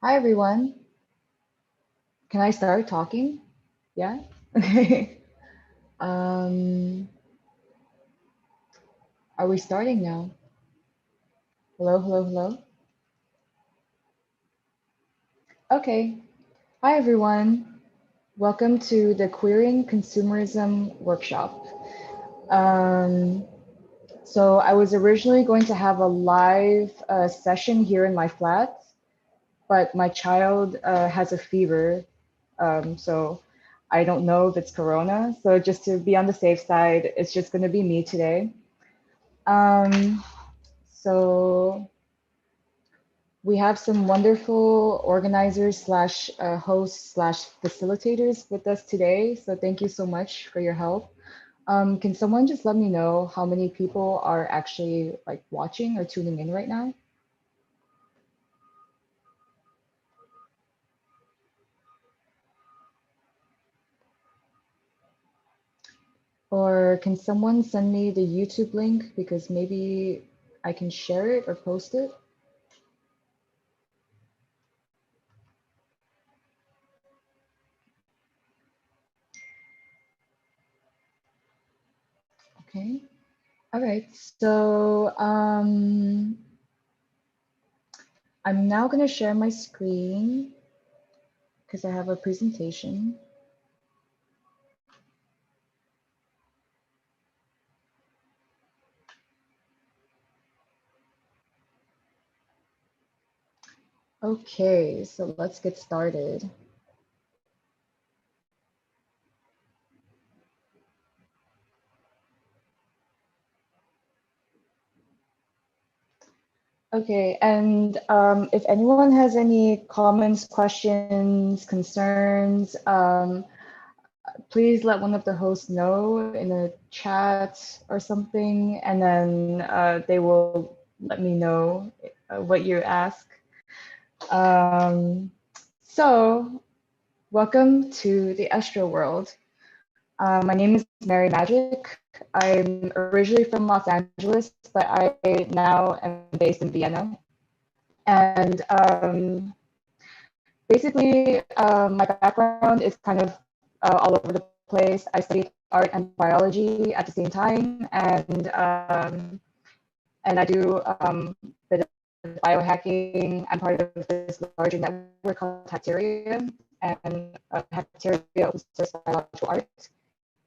Hi, everyone. Can I start talking? Yeah? Okay. Um, are we starting now? Hello, hello, hello. Okay. Hi, everyone. Welcome to the Queering Consumerism workshop. Um, so I was originally going to have a live session here in my flat, but my child has a fever. So I don't know if it's corona. So just to be on the safe side, it's just going to be me today. Um, so we have some wonderful organizers slash hosts slash facilitators with us today. So thank you so much for your help. Can someone just let me know how many people are actually like watching or tuning in right now? Or can someone send me the YouTube link because maybe I can share it or post it? Okay. All right. So I'm now going to share my screen because I have a presentation. Okay, so let's get started. Okay, and if anyone has any comments, questions, concerns, please let one of the hosts know in a chat or something, and then they will let me know what you ask. Um, so, welcome to the Astro world. My name is Mary Maggic. I'm originally from Los Angeles, but I now am based in Vienna. And basically, my background is kind of all over the place. I studied art and biology at the same time, and I do a bit of biohacking. I'm part of this larger network called Bacteria, and Bacteria open source biological art.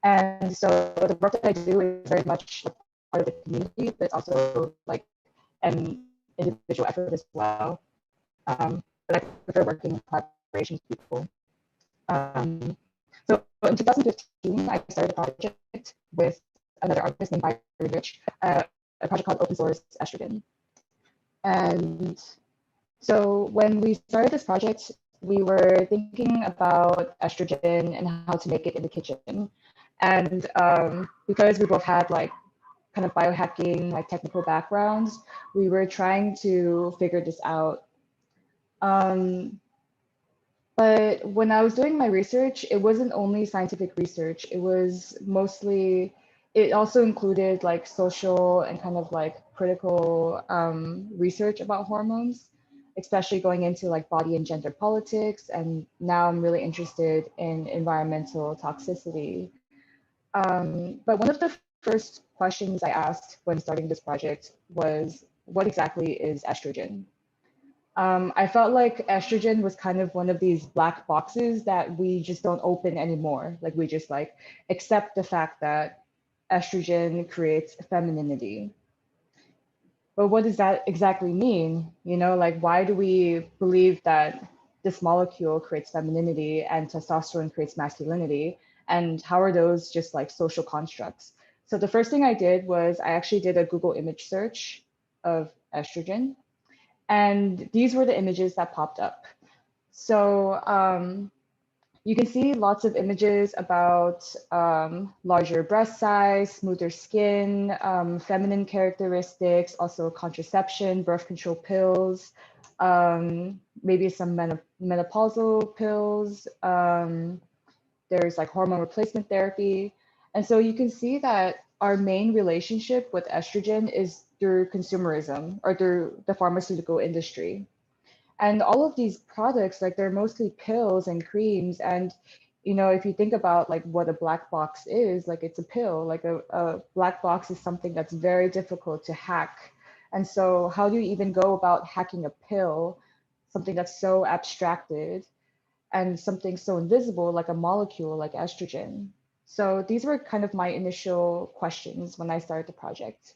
And so the work that I do is very much part of the community, but it's also like an individual effort as well. But I prefer working in collaboration with people. So in 2015, I started a project with another artist named Byron Rich, a project called Open Source Estrogen. And so when we started this project, we were thinking about estrogen and how to make it in the kitchen. And because we both had like kind of biohacking, like technical backgrounds, we were trying to figure this out. Um, but when I was doing my research, it wasn't only scientific research. It was mostly, it also included like social and kind of like critical research about hormones, especially going into like body and gender politics. And now I'm really interested in environmental toxicity. But one of the first questions I asked when starting this project was, what exactly is estrogen? I felt like estrogen was kind of one of these black boxes that we just don't open anymore. Like we just like accept the fact that estrogen creates femininity. But what does that exactly mean? You know, like why do we believe that this molecule creates femininity and testosterone creates masculinity? And how are those just like social constructs? So the first thing I did was I actually did a Google image search of estrogen, and these were the images that popped up. So you can see lots of images about larger breast size, smoother skin, feminine characteristics, also contraception, birth control pills, maybe some menopausal pills. There's like hormone replacement therapy. And so you can see that our main relationship with estrogen is through consumerism or through the pharmaceutical industry. And all of these products, like they're mostly pills and creams. And, you know, if you think about like what a black box is, like it's a pill, like a black box is something that's very difficult to hack. And so how do you even go about hacking a pill, something that's so abstracted and something so invisible like a molecule like estrogen? So these were kind of my initial questions when I started the project.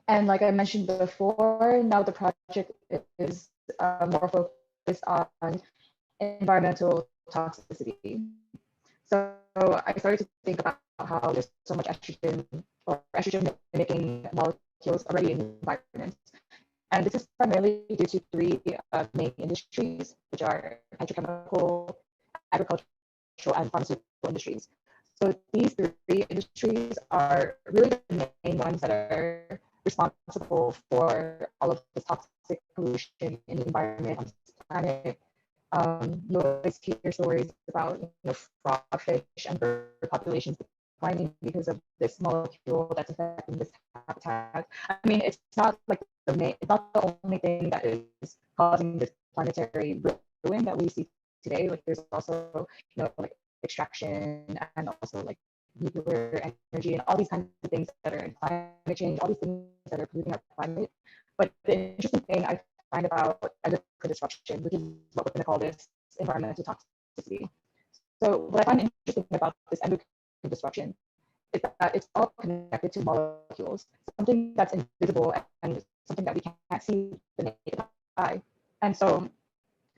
And like I mentioned before, now the project is more focused on environmental toxicity. So I started to think about how there's so much estrogen or estrogen mimicking molecules already in the environment. And this is primarily due to three main industries, which are petrochemical, agricultural, and pharmaceutical industries. So these three industries are really the main ones that are responsible for all of the toxic pollution in the environment on this planet. You always hear stories about frogfish and bird populations declining because of this molecule that's affecting this habitat. I mean, it's not like it's not the only thing that is causing this planetary ruin that we see today. Like there's also, like extraction and also like nuclear energy and all these kinds of things that are in climate change, all these things that are polluting our climate. But the interesting thing I find about endocrine disruption, which is what we're going to call this environmental toxicity. So what I find interesting about this endocrine disruption is that it's all connected to molecules, something that's invisible and something that we can't see the naked eye. And so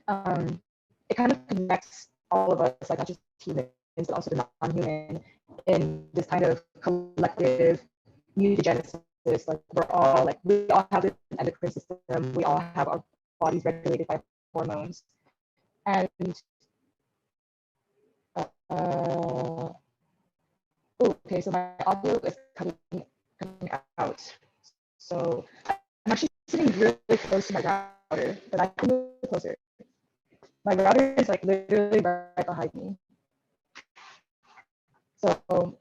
it kind of connects all of us, like not just humans, but also the non-human, in this kind of collective mutagenesis. Like we all have this endocrine system. We all have our bodies regulated by hormones. And okay, so my audio is coming out. So I'm actually sitting really close to my router, but I can move closer. My router is like literally right behind me. So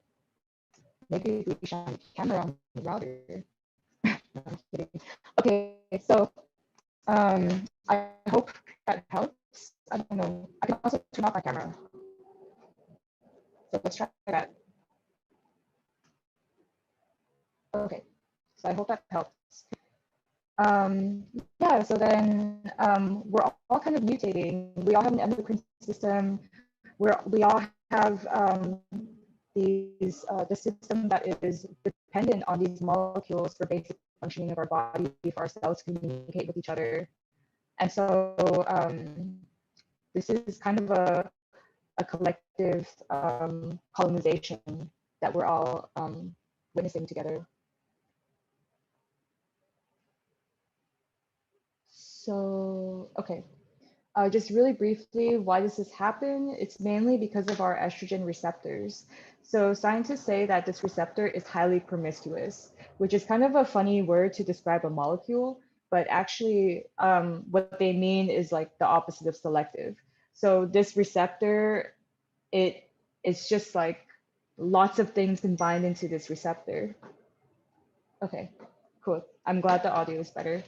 maybe we should shine the camera on the router. No, I'm kidding. Okay, so I hope that helps. I don't know. I can also turn off my camera. So let's try that. Okay, so I hope that helps. Yeah, so then we're all kind of mutating. We all have an endocrine system. We all have the system that is dependent on these molecules for basic functioning of our body, for our cells to communicate with each other. And so this is kind of a collective colonization that we're all witnessing together. So, okay. Just really briefly, why does this happen? It's mainly because of our estrogen receptors. So scientists say that this receptor is highly promiscuous, which is kind of a funny word to describe a molecule, but actually what they mean is like the opposite of selective. So this receptor, it's just like lots of things combined into this receptor. Okay, cool. I'm glad the audio is better.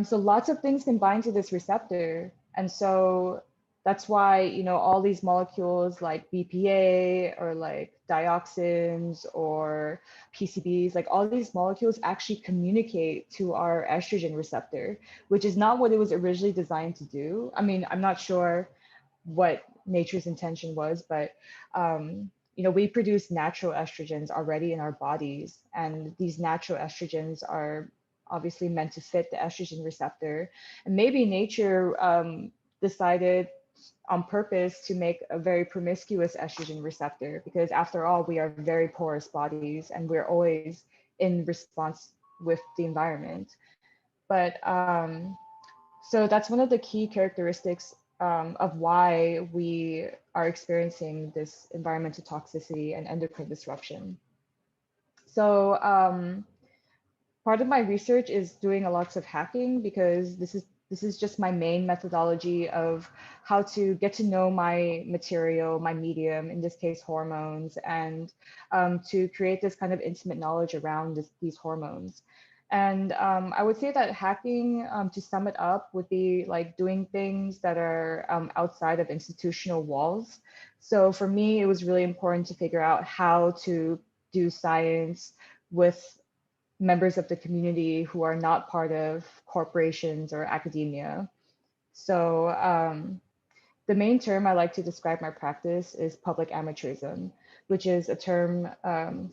So lots of things combine to this receptor. And so that's why, all these molecules like BPA or like dioxins or PCBs, like all these molecules actually communicate to our estrogen receptor, which is not what it was originally designed to do. I mean, I'm not sure what nature's intention was, but we produce natural estrogens already in our bodies, and these natural estrogens are obviously meant to fit the estrogen receptor. And maybe nature decided on purpose to make a very promiscuous estrogen receptor, because after all, we are very porous bodies and we're always in response with the environment. But so that's one of the key characteristics of why we are experiencing this environmental toxicity and endocrine disruption. So part of my research is doing a lots of hacking, because this is just my main methodology of how to get to know my material, my medium, in this case hormones, and to create this kind of intimate knowledge around these hormones. And I would say that hacking, to sum it up, would be like doing things that are outside of institutional walls. So for me, it was really important to figure out how to do science with members of the community who are not part of corporations or academia. So the main term I like to describe my practice is public amateurism, which is a term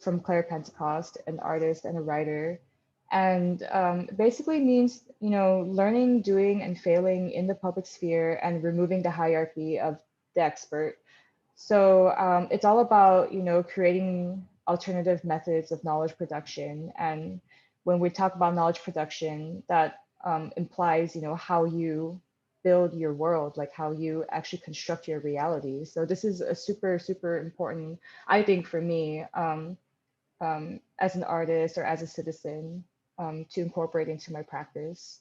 from Claire Pentecost, an artist and a writer, and basically means, you know, learning, doing, and failing in the public sphere and removing the hierarchy of the expert. So it's all about, you know, creating alternative methods of knowledge production. And when we talk about knowledge production, that implies, you know, how you build your world, like how you actually construct your reality. So this is a super, super important, I think, for me, as an artist or as a citizen, to incorporate into my practice.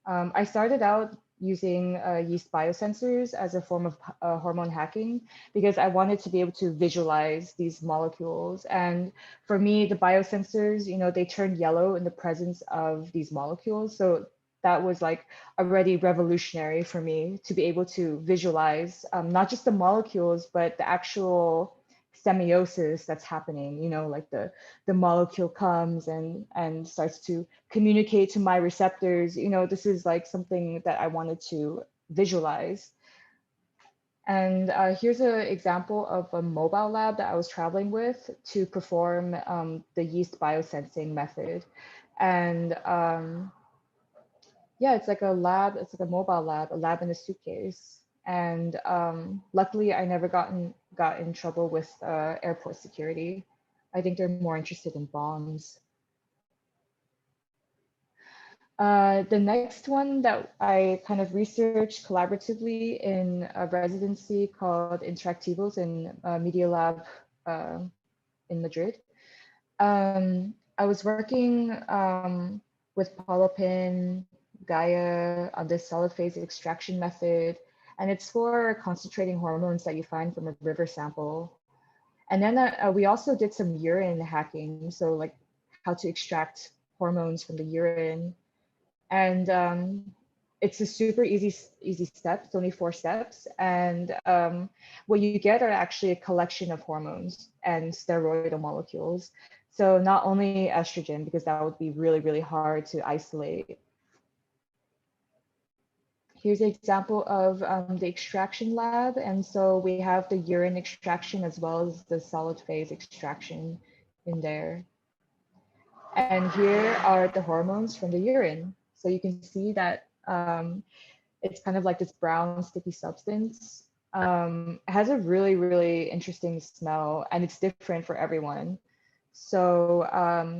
I started out using yeast biosensors as a form of hormone hacking because I wanted to be able to visualize these molecules. And for me, the biosensors, you know, they turn yellow in the presence of these molecules. So that was like already revolutionary for me to be able to visualize not just the molecules, but the actual semiosis that's happening, you know, like the molecule comes and starts to communicate to my receptors. You know, this is like something that I wanted to visualize. And here's an example of a mobile lab that I was traveling with to perform the yeast biosensing method. And yeah, it's like a lab, it's like a mobile lab, a lab in a suitcase. And luckily, I never got in trouble with airport security. I think they're more interested in bombs. The next one that I kind of researched collaboratively in a residency called Interactivos in Media Lab in Madrid. I was working with polypin, Gaia on this solid phase extraction method, and it's for concentrating hormones that you find from a river sample. And then we also did some urine hacking, so like how to extract hormones from the urine. And it's a super easy step. It's only 4 steps, and what you get are actually a collection of hormones and steroidal molecules. So not only estrogen, because that would be really hard to isolate. Here's an example of the extraction lab, and so we have the urine extraction as well as the solid phase extraction in there. And here are the hormones from the urine. So you can see that it's kind of like this brown sticky substance. It has a really interesting smell, and it's different for everyone. So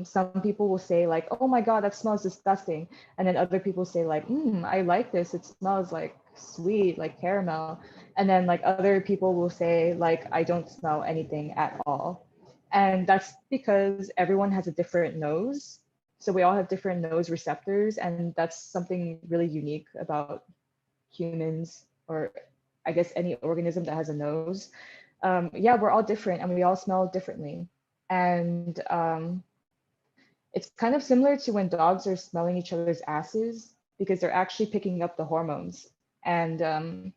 some people will say like, oh my God, that smells disgusting. And then other people say like, I like this. It smells like sweet, like caramel. And then like other people will say like, I don't smell anything at all. And that's because everyone has a different nose. So we all have different nose receptors. And that's something really unique about humans, or I guess any organism that has a nose. Yeah, we're all different and we all smell differently. And it's kind of similar to when dogs are smelling each other's asses because they're actually picking up the hormones. And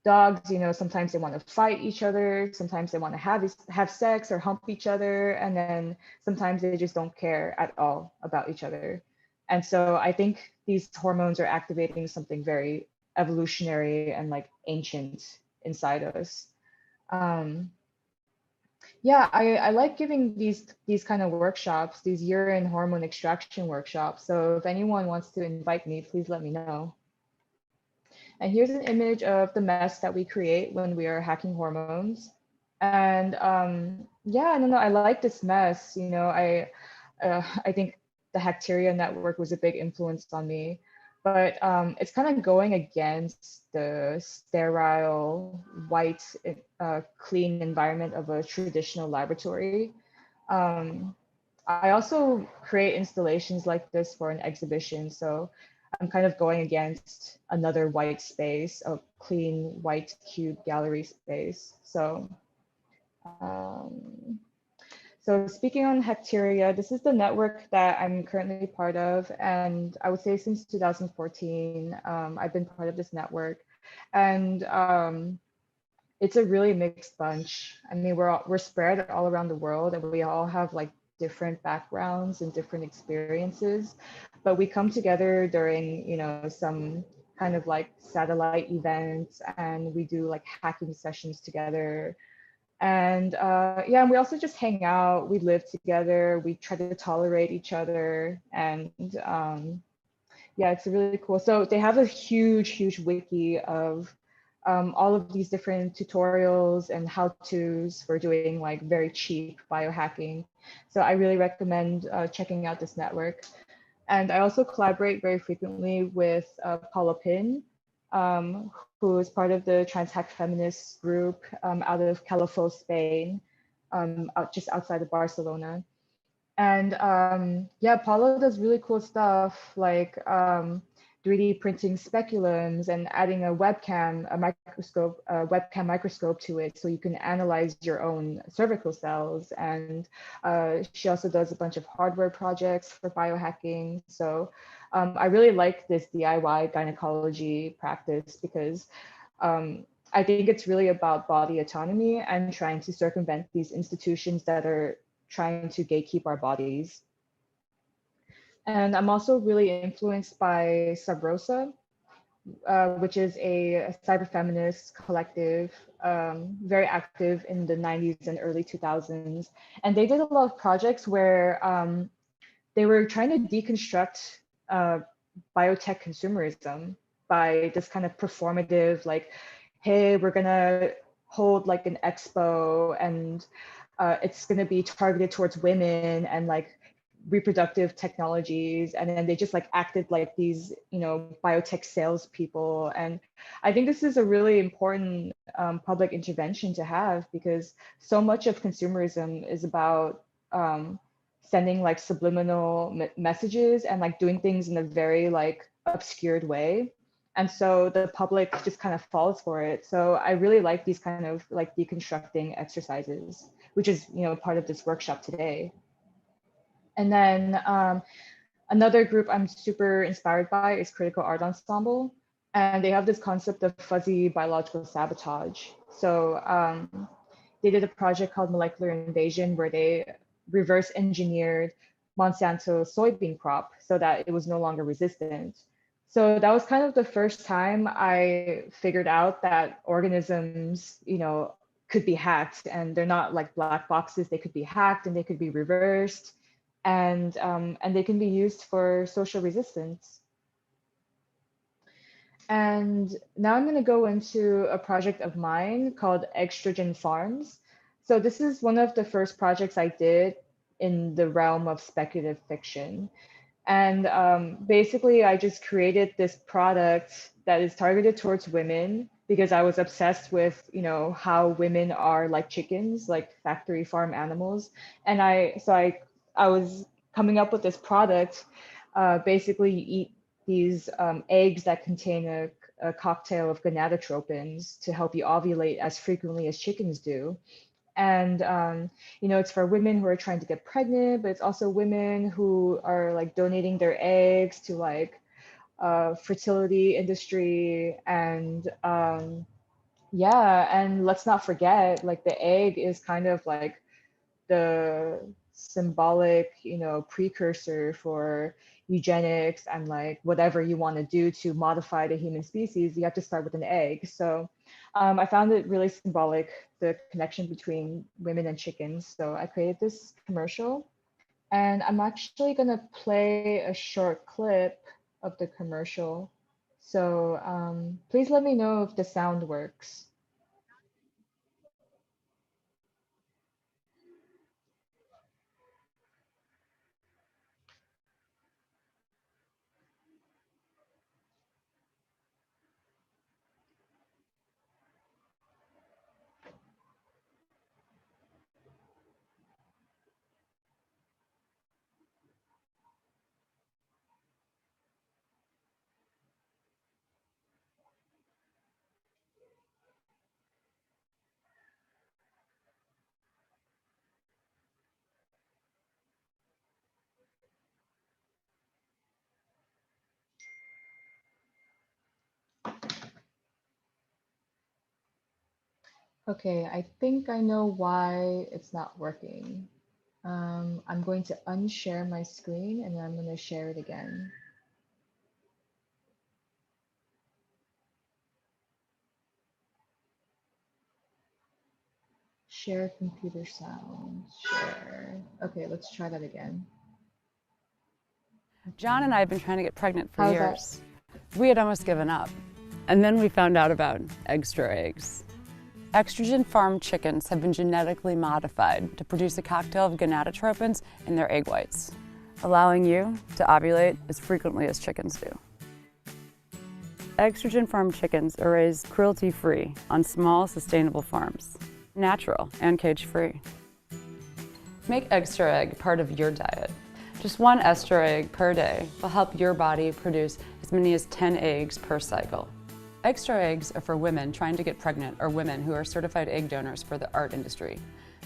dogs, you know, sometimes they want to fight each other, sometimes they want to have sex or hump each other, and then sometimes they just don't care at all about each other. And so I think these hormones are activating something very evolutionary and like ancient inside us. Um, yeah, I like giving these kind of workshops, these urine hormone extraction workshops. So if anyone wants to invite me, please let me know. And here's an image of the mess that we create when we are hacking hormones. And yeah, no, I like this mess. You know, I think the Hacteria network was a big influence on me, but it's kind of going against the sterile, white, clean environment of a traditional laboratory. Um, I also create installations like this for an exhibition. So I'm kind of going against another white space, a clean white cube gallery space. So So speaking on Hecteria, this is the network that I'm currently part of. And I would say since 2014, I've been part of this network. And it's a really mixed bunch. I mean, we're spread all around the world and we all have like different backgrounds and different experiences, but we come together during, some kind of like satellite events and we do like hacking sessions together. And yeah, and we also just hang out, we live together, we try to tolerate each other. And yeah, it's really cool. So they have a huge wiki of all of these different tutorials and how-tos for doing like very cheap biohacking. So I really recommend checking out this network. And I also collaborate very frequently with Paula Pin, um, who is part of the trans hack feminist group out of Calafos, Spain, just outside of Barcelona. And yeah, Paulo does really cool stuff like 3D printing speculums and adding a webcam microscope to it so you can analyze your own cervical cells. And she also does a bunch of hardware projects for biohacking. So I really like this DIY gynecology practice because I think it's really about body autonomy and trying to circumvent these institutions that are trying to gatekeep our bodies. And I'm also really influenced by Sub Rosa, which is a cyber feminist collective, very active in the 90s and early 2000s. And they did a lot of projects where they were trying to deconstruct uh, biotech consumerism by this kind of performative, like, hey, we're gonna hold like an expo and it's gonna be targeted towards women and like reproductive technologies. And then they just like acted like these, biotech salespeople. And I think this is a really important public intervention to have because so much of consumerism is about sending like subliminal messages and like doing things in a very like obscured way. And so the public just kind of falls for it. So I really like these kind of like deconstructing exercises, which is, part of this workshop today. And then another group I'm super inspired by is Critical Art Ensemble. And they have this concept of fuzzy biological sabotage. So they did a project called Molecular Invasion where they reverse engineered Monsanto soybean crop so that it was no longer resistant. So that was kind of the first time I figured out that organisms, could be hacked and they're not like black boxes. They could be hacked and they could be reversed and they can be used for social resistance. And now I'm going to go into a project of mine called Extrogen Farms. So this is one of the first projects I did in the realm of speculative fiction. And basically, I just created this product that is targeted towards women because I was obsessed with, how women are like chickens, like factory farm animals. And I was coming up with this product. Basically, you eat these eggs that contain a cocktail of gonadotropins to help you ovulate as frequently as chickens do. And it's for women who are trying to get pregnant, but it's also women who are like donating their eggs to like fertility industry. And yeah, and let's not forget, like the egg is kind of like the symbolic, precursor for eugenics and like whatever you want to do to modify the human species, you have to start with an egg. So I found it really symbolic, the connection between women and chickens. So I created this commercial and I'm actually going to play a short clip of the commercial. So please let me know if the sound works. Okay, I think I know why it's not working. I'm going to unshare my screen and then I'm going to share it again. Share computer sound, share. Okay, let's try that again. John and I have been trying to get pregnant for How's years. We had almost given up. And then we found out about extra eggs. Estrogen farmed chickens have been genetically modified to produce a cocktail of gonadotropins in their egg whites, allowing you to ovulate as frequently as chickens do. Estrogen farmed chickens are raised cruelty-free on small, sustainable farms, natural and cage-free. Make extra egg part of your diet. Just one extra egg per day will help your body produce as many as 10 eggs per cycle. Extra eggs are for women trying to get pregnant or women who are certified egg donors for the art industry.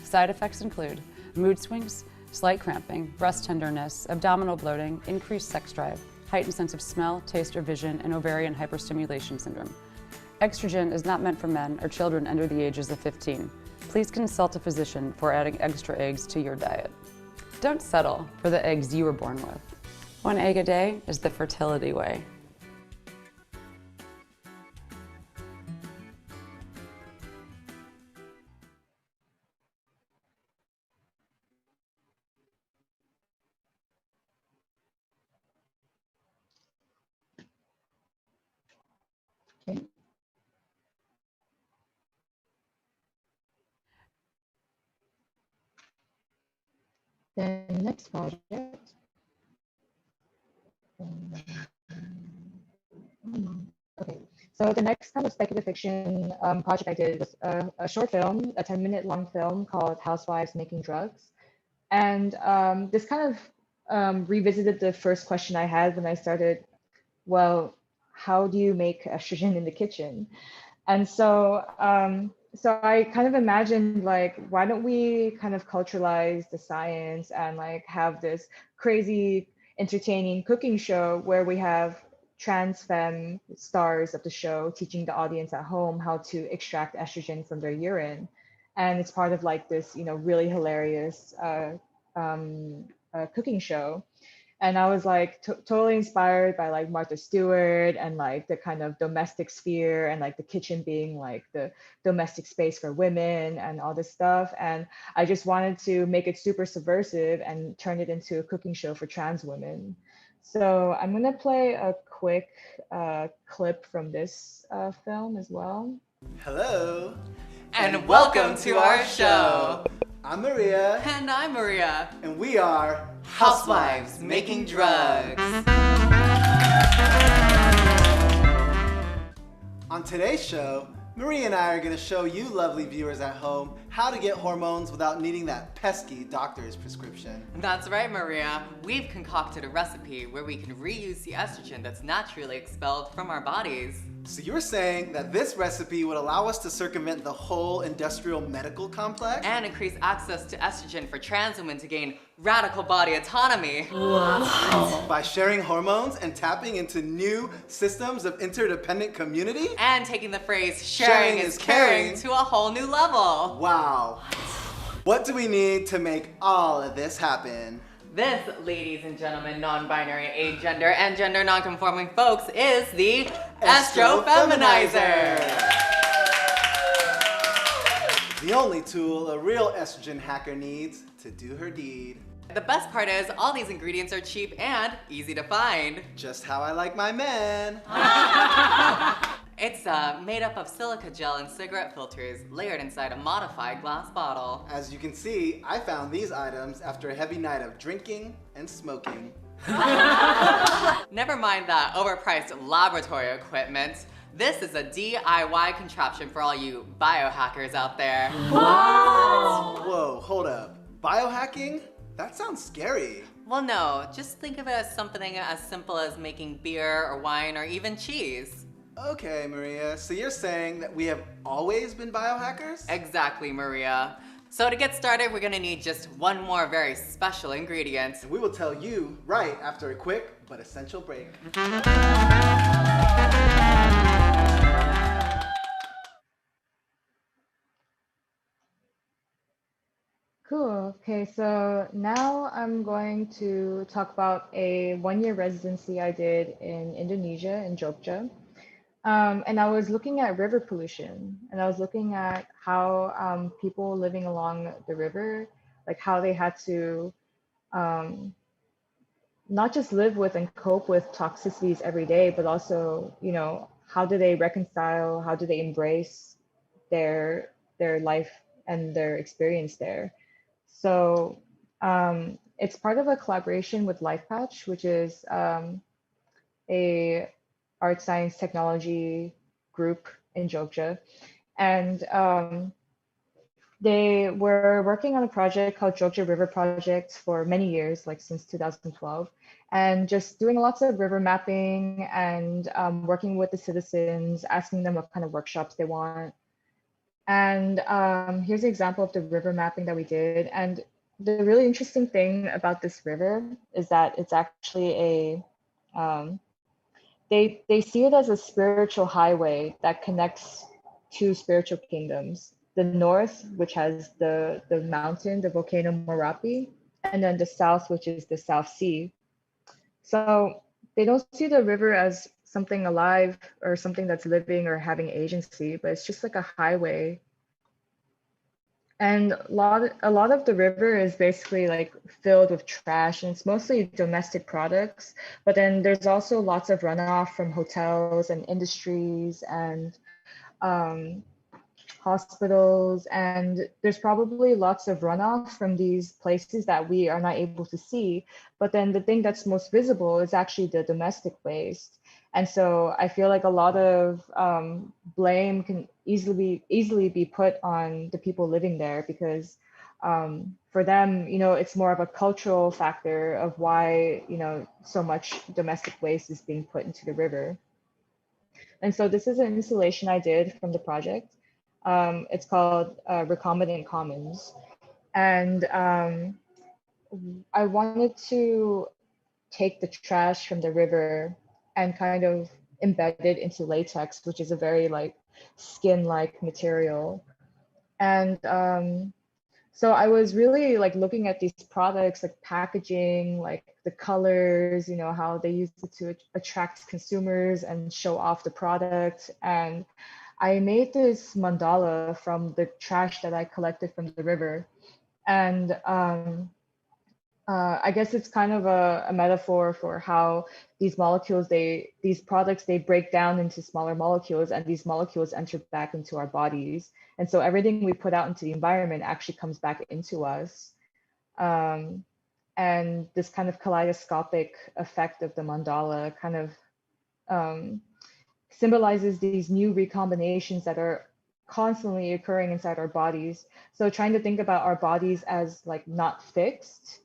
Side effects include mood swings, slight cramping, breast tenderness, abdominal bloating, increased sex drive, heightened sense of smell, taste, or vision, and ovarian hyperstimulation syndrome. Estrogen is not meant for men or children under the ages of 15. Please consult a physician before adding extra eggs to your diet. Don't settle for the eggs you were born with. One egg a day is the fertility way. Okay. Then next project. Okay, so the next kind of speculative fiction project I did was a short film, a 10-minute long film called Housewives Making Drugs. And this kind of revisited the first question I had when I started, well, how do you make estrogen in the kitchen? And so I kind of imagined like, why don't we kind of culturalize the science and like have this crazy entertaining cooking show where we have trans femme stars of the show teaching the audience at home how to extract estrogen from their urine. And it's part of like this, really hilarious cooking show. And I was like totally inspired by like Martha Stewart and like the kind of domestic sphere and like the kitchen being like the domestic space for women and all this stuff. And I just wanted to make it super subversive and turn it into a cooking show for trans women. So I'm gonna play a quick clip from this film as well. Hello. And welcome to our show. I'm Maria. And I'm Maria. And we are Housewives Making Drugs. On today's show, Maria and I are going to show you lovely viewers at home how to get hormones without needing that pesky doctor's prescription. That's right, Maria. We've concocted a recipe where we can reuse the estrogen that's naturally expelled from our bodies. So you're saying that this recipe would allow us to circumvent the whole industrial medical complex? And increase access to estrogen for trans women to gain radical body autonomy. By sharing hormones and tapping into new systems of interdependent community? And taking the phrase sharing is caring to a whole new level. Wow. What do we need to make all of this happen? This, ladies and gentlemen, non-binary, agender, and gender non-conforming folks, is the Estrofeminizer. The only tool a real estrogen hacker needs to do her deed. The best part is all these ingredients are cheap and easy to find. Just how I like my men. It's made up of silica gel and cigarette filters layered inside a modified glass bottle. As you can see, I found these items after a heavy night of drinking and smoking. Never mind that overpriced laboratory equipment. This is a DIY contraption for all you biohackers out there. Wow! Whoa, hold up. Biohacking? That sounds scary. Well, no, just think of it as something as simple as making beer or wine or even cheese. Okay, Maria, so you're saying that we have always been biohackers? Exactly, Maria. So to get started, we're gonna need just one more very special ingredient. And we will tell you right after a quick but essential break. Cool. Okay, so now I'm going to talk about a 1 year residency I did in Indonesia, in Jogja. And I was looking at river pollution, and I was looking at how people living along the river, like how they had to um, not just live with and cope with toxicities every day, but also, how do they reconcile, how do they embrace their life and their experience there. So it's part of a collaboration with LifePatch, which is a art science technology group in Jogja. And they were working on a project called Jogja River Project for many years, like since 2012, and just doing lots of river mapping and working with the citizens, asking them what kind of workshops they want. And here's an example of the river mapping that we did. And the really interesting thing about this river is that it's actually they see it as a spiritual highway that connects two spiritual kingdoms. The north, which has the mountain, the volcano Merapi, and then the south, which is the South Sea. So they don't see the river as something alive or something that's living or having agency, but it's just like a highway. And a lot of the river is basically like filled with trash, and it's mostly domestic products. But then there's also lots of runoff from hotels and industries and um, hospitals, and there's probably lots of runoff from these places that we are not able to see. But then the thing that's most visible is actually the domestic waste. And so I feel like a lot of blame can easily be put on the people living there, because for them, it's more of a cultural factor of why, so much domestic waste is being put into the river. And so this is an installation I did from the project. It's called Recombinant Commons. And I wanted to take the trash from the river and kind of embed it into latex, which is a very like skin-like material. And so I was really like looking at these products, like packaging, like the colors, how they use it to attract consumers and show off the product. And I made this mandala from the trash that I collected from the river. And I guess it's kind of a metaphor for how these molecules, these products, they break down into smaller molecules, and these molecules enter back into our bodies. And so everything we put out into the environment actually comes back into us. And this kind of kaleidoscopic effect of the mandala kind of symbolizes these new recombinations that are constantly occurring inside our bodies. So trying to think about our bodies as like not fixed,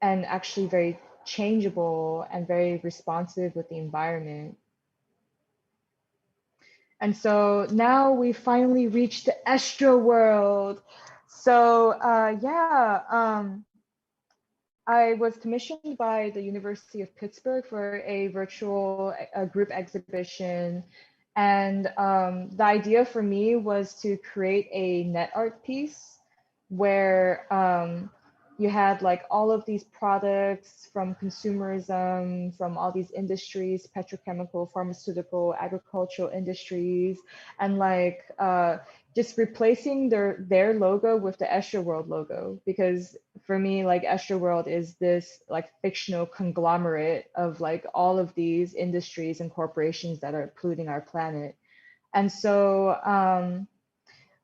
and actually very changeable and very responsive with the environment. And so now we finally reached the Estro world. So I was commissioned by the University of Pittsburgh for a virtual group exhibition. And the idea for me was to create a net art piece where you had like all of these products from consumerism, from all these industries, petrochemical, pharmaceutical, agricultural industries, and like just replacing their logo with the Estro World logo. Because for me, like Estro World is this like fictional conglomerate of like all of these industries and corporations that are polluting our planet. And so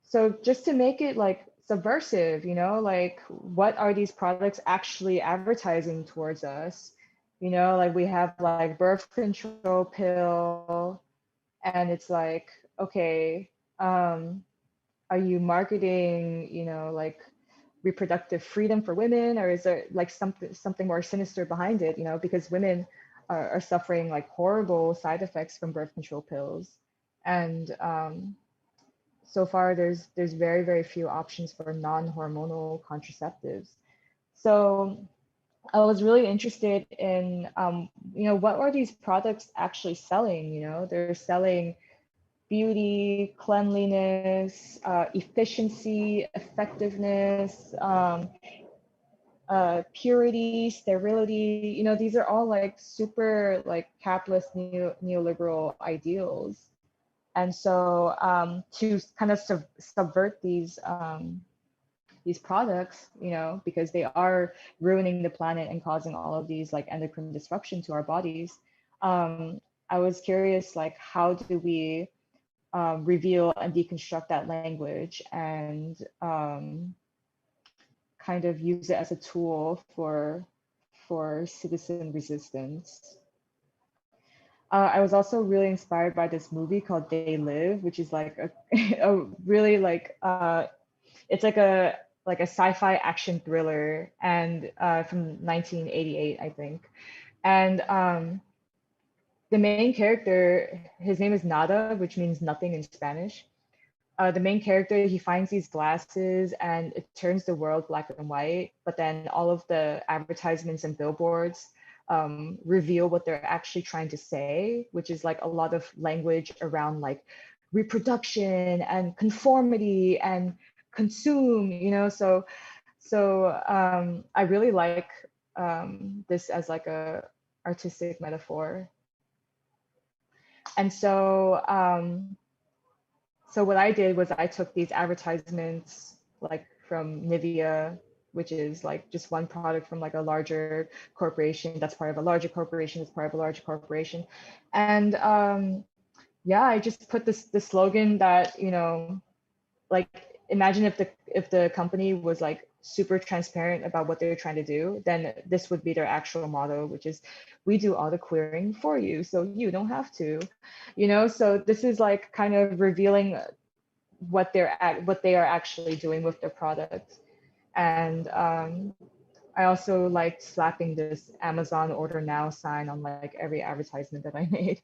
so just to make it like subversive, like what are these products actually advertising towards us? Like we have like birth control pill, and it's like, okay, are you marketing, like reproductive freedom for women, or is there like something more sinister behind it? Because women are suffering like horrible side effects from birth control pills, and so far there's very, very few options for non-hormonal contraceptives. So I was really interested in what are these products actually selling? They're selling beauty, cleanliness, efficiency, effectiveness, purity, sterility. You know, these are all like super like capitalist neoliberal ideals. And so to kind of subvert these products, you know, because they are ruining the planet and causing all of these like endocrine disruption to our bodies. I was curious, like, how do we reveal and deconstruct that language and kind of use it as a tool for citizen resistance. I was also really inspired by this movie called They Live, which is like a really like it's like a sci-fi action thriller and from 1988, I think. And the main character, his name is Nada, which means nothing in Spanish. The main character, he finds these glasses and it turns the world black and white, but then all of the advertisements and billboards reveal what they're actually trying to say, which is like a lot of language around like reproduction and conformity and consume, you know. So I really like this as like a artistic metaphor. And so what I did was I took these advertisements like from Nivea, which is like just one product from like a larger corporation that's part of a larger corporation that's part of a larger corporation. And yeah, I just put the slogan that, you know, like imagine if the company was like super transparent about what they're trying to do, then this would be their actual motto, which is we do all the querying for you so you don't have to, you know. So this is like kind of revealing what they are actually doing with their product. And I also liked slapping this Amazon order now sign on like every advertisement that I made.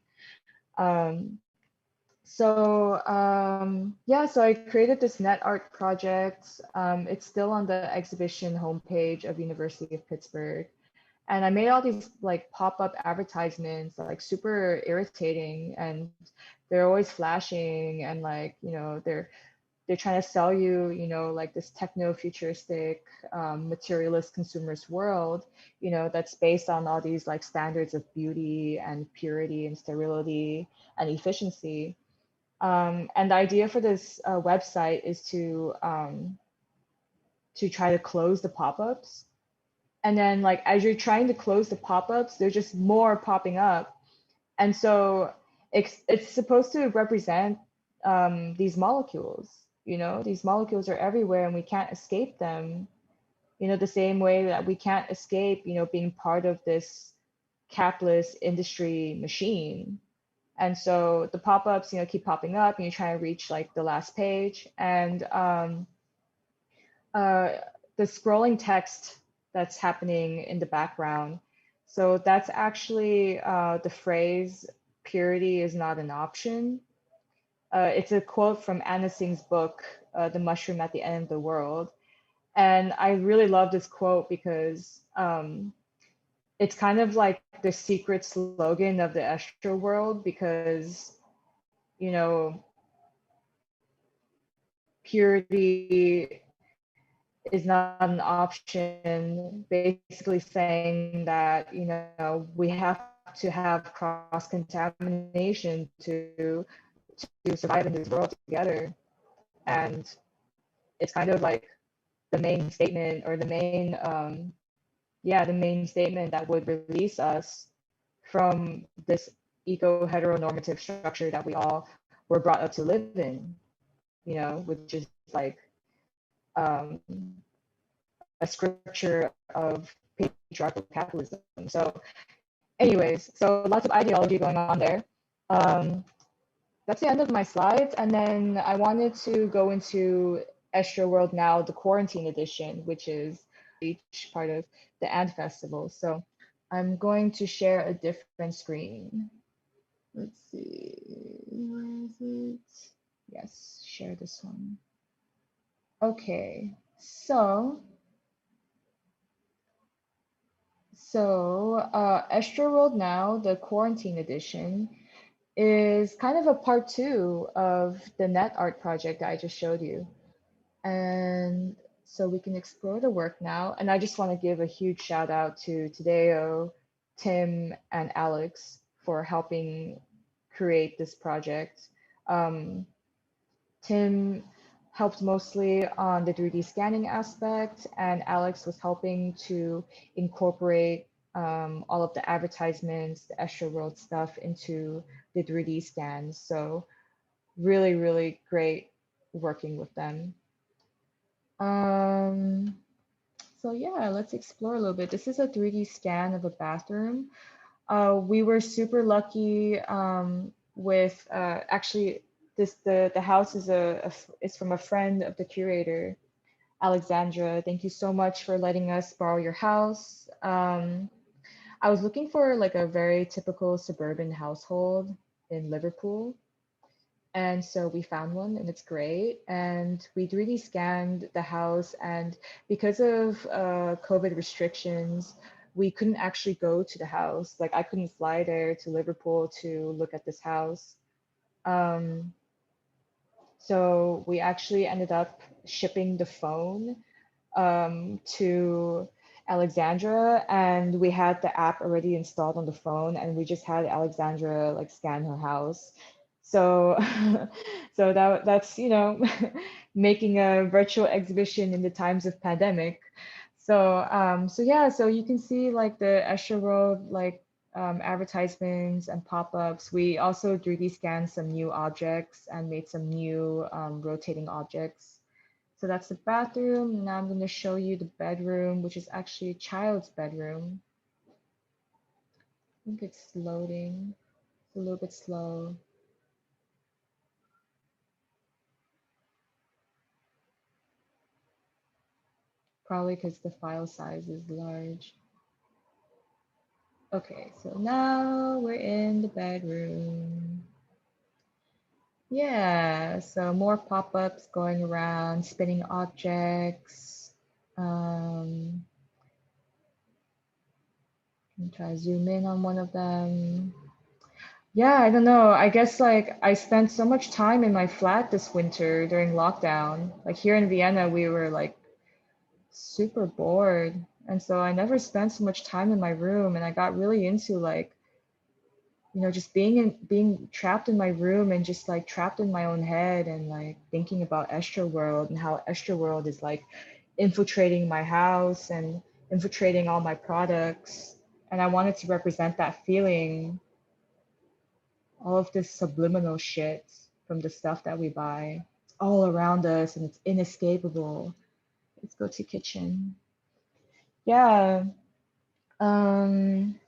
um, yeah, so I created this net art project. It's still on the exhibition homepage of University of Pittsburgh. And I made all these like pop-up advertisements, like super irritating, and they're always flashing, and like, you know, they're trying to sell you, you know, like this techno-futuristic, materialist consumerist world, you know, that's based on all these like standards of beauty and purity and sterility and efficiency. And the idea for this website is to try to close the pop-ups. And then like as you're trying to close the pop-ups, there's just more popping up. And so it's supposed to represent these molecules. You know, these molecules are everywhere and we can't escape them. You know, the same way that we can't escape, you know, being part of this capitalist industry machine. And so the pop-ups, you know, keep popping up and you try to reach like the last page. And the scrolling text that's happening in the background. So that's actually the phrase, purity is not an option. It's a quote from Anna Singh's book, The Mushroom at the End of the World. And I really love this quote because it's kind of like the secret slogan of the Estro world, because, you know, purity is not an option, basically saying that, you know, we have to have cross contamination to survive in this world together. And it's kind of like the main statement, or the main the main statement that would release us from this eco heteronormative structure that we all were brought up to live in, you know, which is like a scripture of patriarchal capitalism. So anyways, so lots of ideology going on there. That's the end of my slides. And then I wanted to go into Estro World Now, the quarantine edition, which is each part of the AND Festival. So I'm going to share a different screen. Let's see, where is it? Yes, share this one. Okay, so Estro World Now, the quarantine edition, is kind of a part two of the net art project that I just showed you. And so we can explore the work now. And I just want to give a huge shout out to Tadeo, Tim, and Alex for helping create this project. Um, Tim helped mostly on the 3D scanning aspect, and Alex was helping to incorporate all of the advertisements, the extra world stuff into the 3D scans. So really, really great working with them. Um, so yeah, let's explore a little bit. This is a 3D scan of a bathroom. We were super lucky with actually the house is it's from a friend of the curator, Alexandra. Thank you so much for letting us borrow your house. I was looking for like a very typical suburban household in Liverpool. And so we found one and it's great. And we 3D scanned the house. And because of COVID restrictions, we couldn't actually go to the house. Like I couldn't fly there to Liverpool to look at this house. Um, so we actually ended up shipping the phone to Alexandra, and we had the app already installed on the phone, and we just had Alexandra like scan her house. So, so that's making a virtual exhibition in the times of pandemic. So yeah, so you can see like the Escher Road like advertisements and pop-ups. We also 3D scanned some new objects and made some new rotating objects. So that's the bathroom. Now I'm going to show you the bedroom, which is actually a child's bedroom. I think it's loading. It's a little bit slow. Probably because the file size is large. Okay, so now we're in the bedroom. Yeah, so more pop-ups going around, spinning objects. Can try to zoom in on one of them. Yeah, I don't know. I guess like I spent so much time in my flat this winter during lockdown. Like here in Vienna, we were like super bored. And so I never spent so much time in my room and I got really into like, just being trapped in my room and just like trapped in my own head and like thinking about Estra World and how Estra World is like infiltrating my house and infiltrating all my products. And I wanted to represent that feeling, all of this subliminal shit from the stuff that we buy. It's all around us and it's inescapable. Let's go to kitchen. Yeah. Um,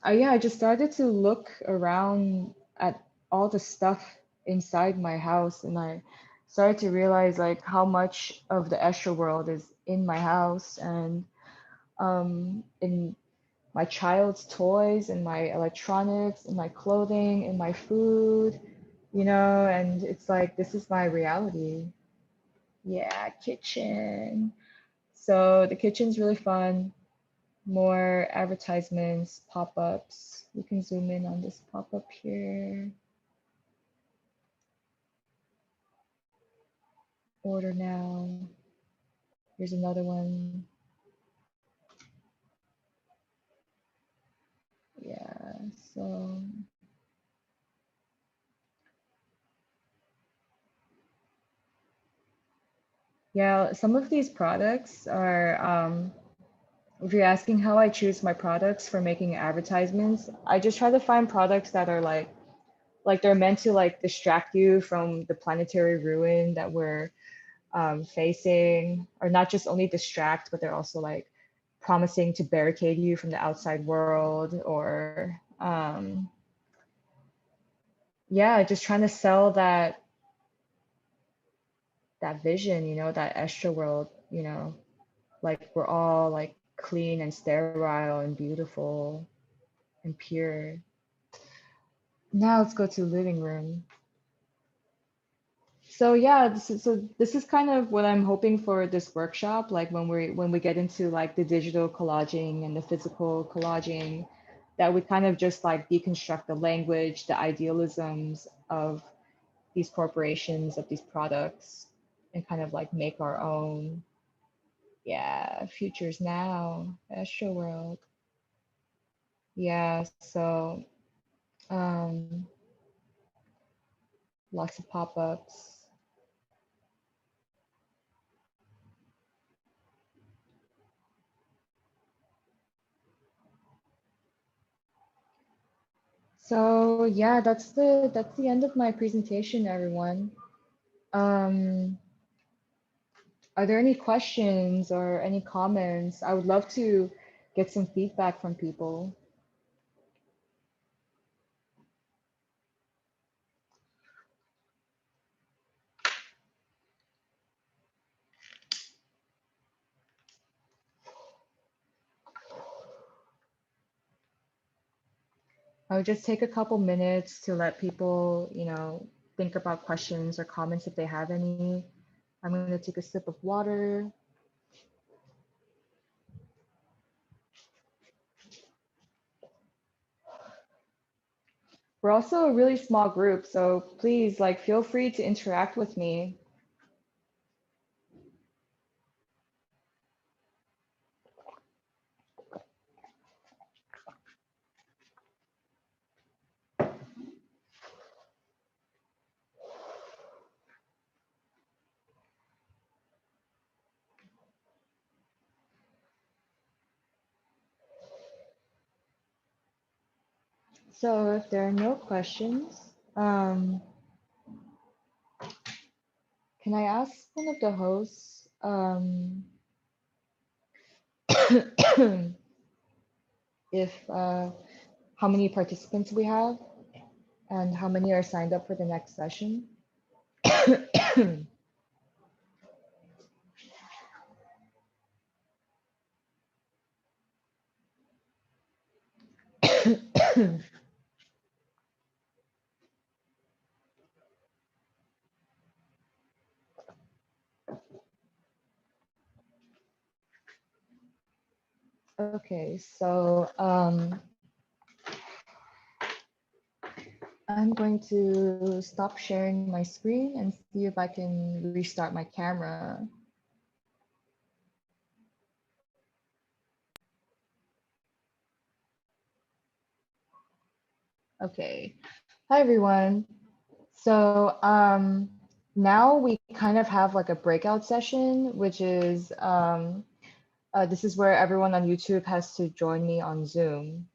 yeah, I just started to look around at all the stuff inside my house and I started to realize like how much of the Estra world is in my house and in my child's toys and my electronics and my clothing and my food, and it's like this is my reality. Yeah, kitchen. So the kitchen's really fun. More advertisements, pop-ups. You can zoom in on this pop-up here. Order now. Here's another one. Yeah, so yeah, some of these products are if you're asking how I choose my products for making advertisements, I just try to find products that are like they're meant to like distract you from the planetary ruin that we're facing, or not just only distract, but they're also like promising to barricade you from the outside world, or yeah, just trying to sell that vision, that extra world, like we're all like clean and sterile and beautiful and pure. Now let's go to the living room. So yeah, this is kind of what I'm hoping for this workshop. Like when we get into like the digital collaging and the physical collaging, that we kind of just like deconstruct the language, the idealisms of these corporations, of these products, and kind of like make our own, yeah, futures now, Astro World. Yeah, so lots of pop-ups. So yeah, that's the end of my presentation, everyone. Are there any questions or any comments? I would love to get some feedback from people. I would just take a couple minutes to let people, think about questions or comments if they have any. I'm going to take a sip of water. We're also a really small group, so please, like, feel free to interact with me. So if there are no questions, can I ask one of the hosts if how many participants we have and how many are signed up for the next session? Okay, so I'm going to stop sharing my screen and see if I can restart my camera. Okay, hi everyone. So now we kind of have like a breakout session, which is this is where everyone on YouTube has to join me on Zoom.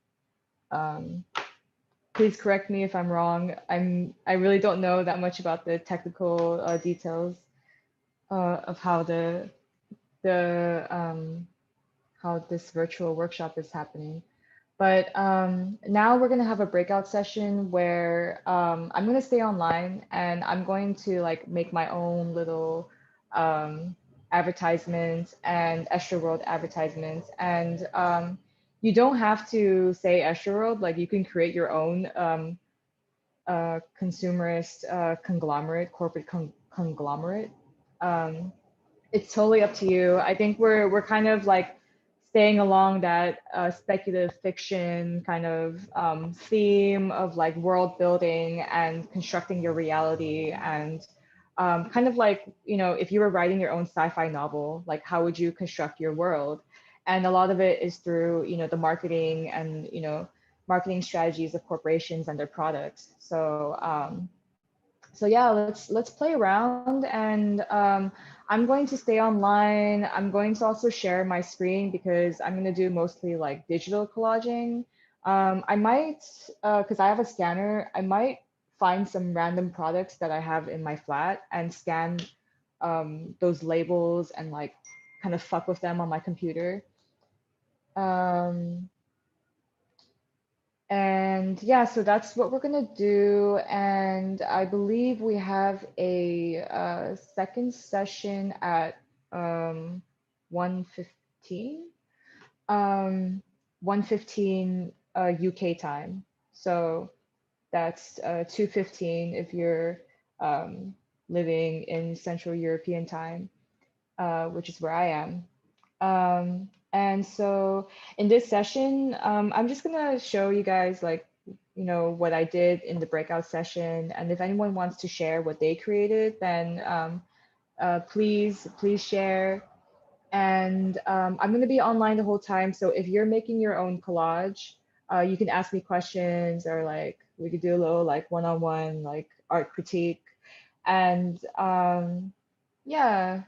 Please correct me if I'm wrong. I really don't know that much about the technical details of how how this virtual workshop is happening. But now we're gonna have a breakout session where I'm gonna stay online and I'm going to like make my own little advertisements and Extra World advertisements. And you don't have to say Extra World, like you can create your own consumerist conglomerate, corporate conglomerate. It's totally up to you. I think we're kind of like staying along that speculative fiction kind of theme of like world building and constructing your reality and kind of like, if you were writing your own sci-fi novel, like how would you construct your world? And a lot of it is through, the marketing and, marketing strategies of corporations and their products. So yeah, let's play around and I'm going to stay online. I'm going to also share my screen because I'm going to do mostly like digital collaging. I might, because I have a scanner, I might find some random products that I have in my flat and scan those labels and like kind of fuck with them on my computer. And yeah, so that's what we're gonna do. And I believe we have a second session at 1:15, 1:15 UK time. So that's 2:15 if you're living in Central European time, which is where I am. And so in this session, I'm just gonna show you guys like, what I did in the breakout session. And if anyone wants to share what they created, then please share. And I'm gonna be online the whole time. So if you're making your own collage, you can ask me questions, or like we could do a little like one-on-one like art critique. And yeah,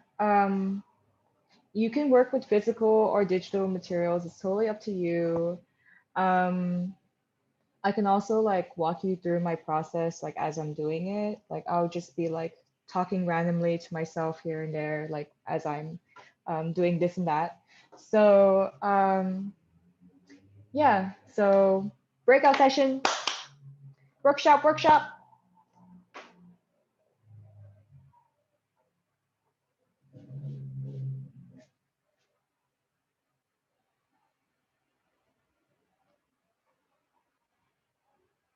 you can work with physical or digital materials. It's totally up to you. Um, I can also like walk you through my process like as I'm doing it. Like I'll just be like talking randomly to myself here and there, like as I'm doing this and that. So yeah, so breakout session, workshop, workshop.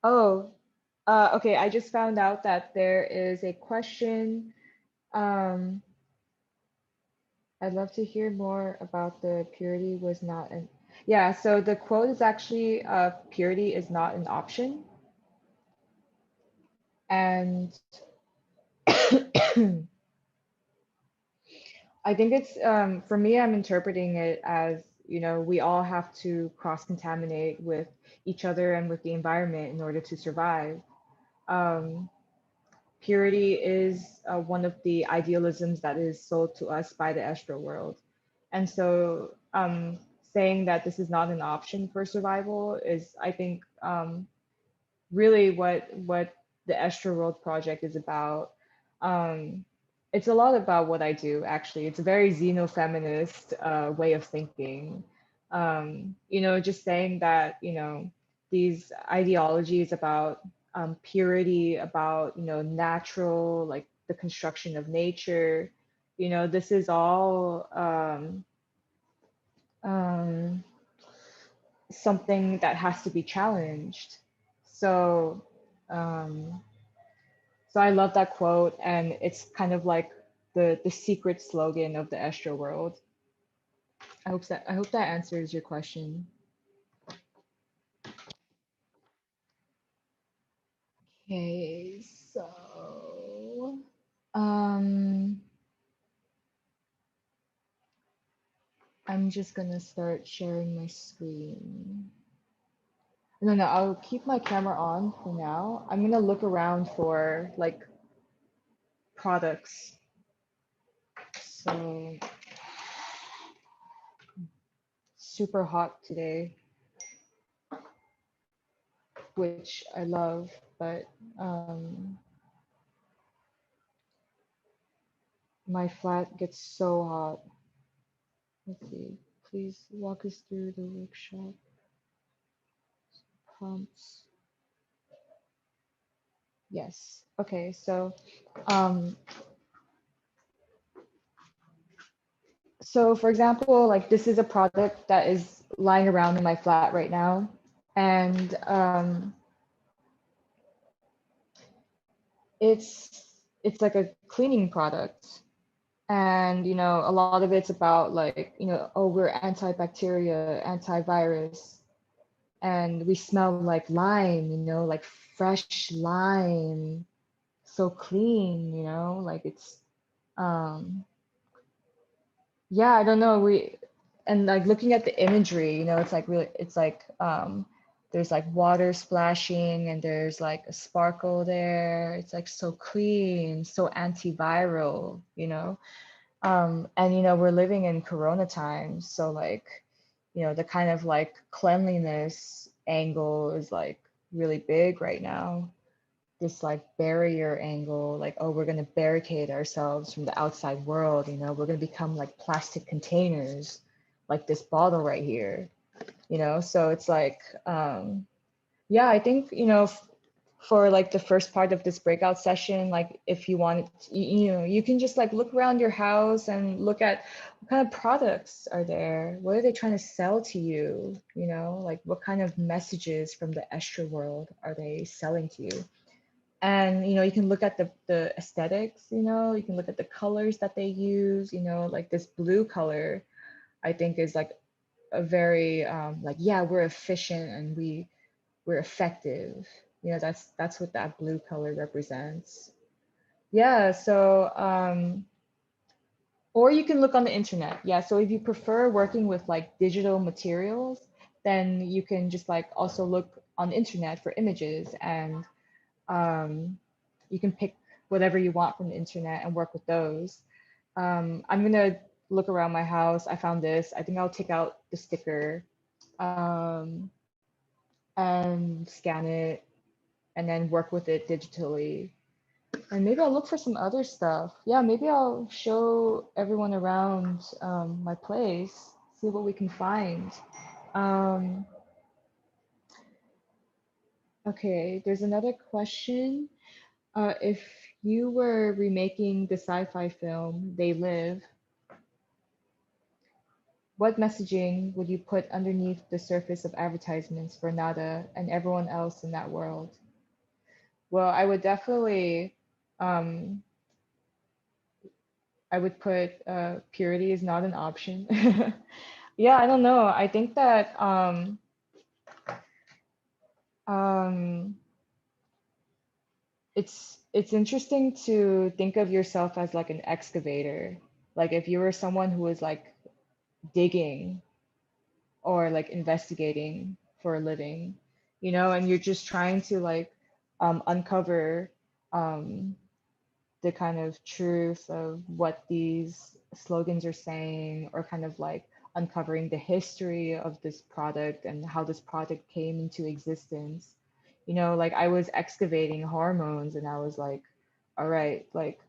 Oh, okay. I just found out that there is a question. Um, I'd love to hear more about the purity was not an. Yeah, so the quote is actually purity is not an option. And I think it's for me, I'm interpreting it as, we all have to cross-contaminate with each other and with the environment in order to survive. Um, Purity is one of the idealisms that is sold to us by the astral world. And so saying that this is not an option for survival is, I think, really what the Astral World Project is about. Um, it's a lot about what I do, actually. It's a very xenofeminist way of thinking. Just saying that, these ideologies about purity, about, natural, like the construction of nature, this is all um, something that has to be challenged. So, um, so I love that quote, and it's kind of like the secret slogan of the Astro world. I hope that answers your question. Okay, so um, I'm just gonna start sharing my screen. No, no, I'll keep my camera on for now. I'm gonna look around for like products. So super hot today, which I love, but my flat gets so hot. Let's see. Please walk us through the workshop prompts. Yes. Okay. Um, so for example, like this is a product that is lying around in my flat right now, and it's like a cleaning product, and a lot of it's about like oh, we're antibacteria, antivirus, and we smell like lime, like fresh lime, so clean, like it's um yeah, I don't know, we and like looking at the imagery, it's like really, it's like there's like water splashing and there's like a sparkle there. It's like so clean, so antiviral, and we're living in corona times, so like the kind of like cleanliness angle is like really big right now. This like barrier angle, like, oh, we're going to barricade ourselves from the outside world, we're going to become like plastic containers, like this bottle right here, so it's like yeah, I think for like the first part of this breakout session, like if you want, you can just like look around your house and look at what kind of products are there, what are they trying to sell to you, like what kind of messages from the extra world are they selling to you. And you can look at the aesthetics, you can look at the colors that they use, like this blue color I think is like a very like, yeah, we're efficient and we're effective. You know, that's what that blue color represents. Yeah, so or you can look on the internet. Yeah, so if you prefer working with like digital materials, then you can just like also look on the internet for images, and you can pick whatever you want from the internet and work with those. I'm gonna look around my house. I found this. I think I'll take out the sticker and scan it and then work with it digitally. And maybe I'll look for some other stuff. Yeah, maybe I'll show everyone around my place, see what we can find. Um, okay, there's another question. If you were remaking the sci-fi film They Live, what messaging would you put underneath the surface of advertisements for Nada and everyone else in that world? Well, I would definitely, um, I would put purity is not an option. Yeah, I don't know. I think that um, it's interesting to think of yourself as like an excavator. Like if you were someone who was like digging or like investigating for a living, you know, and you're just trying to like uncover um, the kind of truth of what these slogans are saying, or kind of like uncovering the history of this product and how this product came into existence. You know, like I was excavating hormones and I was like, all right, like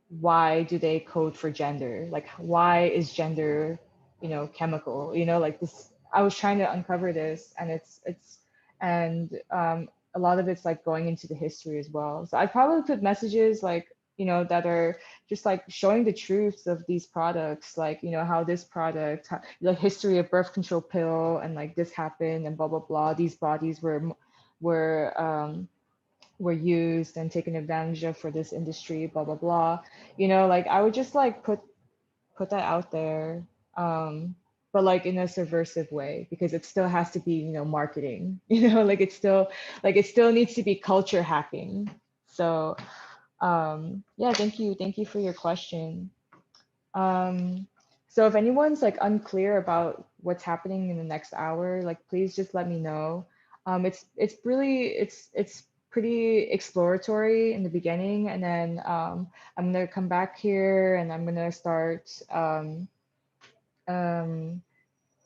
why do they code for gender? Like why is gender, you know, chemical? You know, like this. I was trying to uncover this, and a lot of it's like going into the history as well. So I probably put messages like, you know, that are just like showing the truths of these products, like, you know, how this product, the history of birth control pill, and like this happened and blah blah blah. These bodies were were used and taken advantage of for this industry, blah blah blah. You know, like I would just like put that out there, but like in a subversive way, because it still has to be, you know, marketing. You know, like it still needs to be culture hacking. So yeah, thank you for your question. um so if anyone's like unclear about what's happening in the next hour, like please just let me know. It's really it's pretty exploratory in the beginning, and then I'm gonna come back here and I'm gonna start um,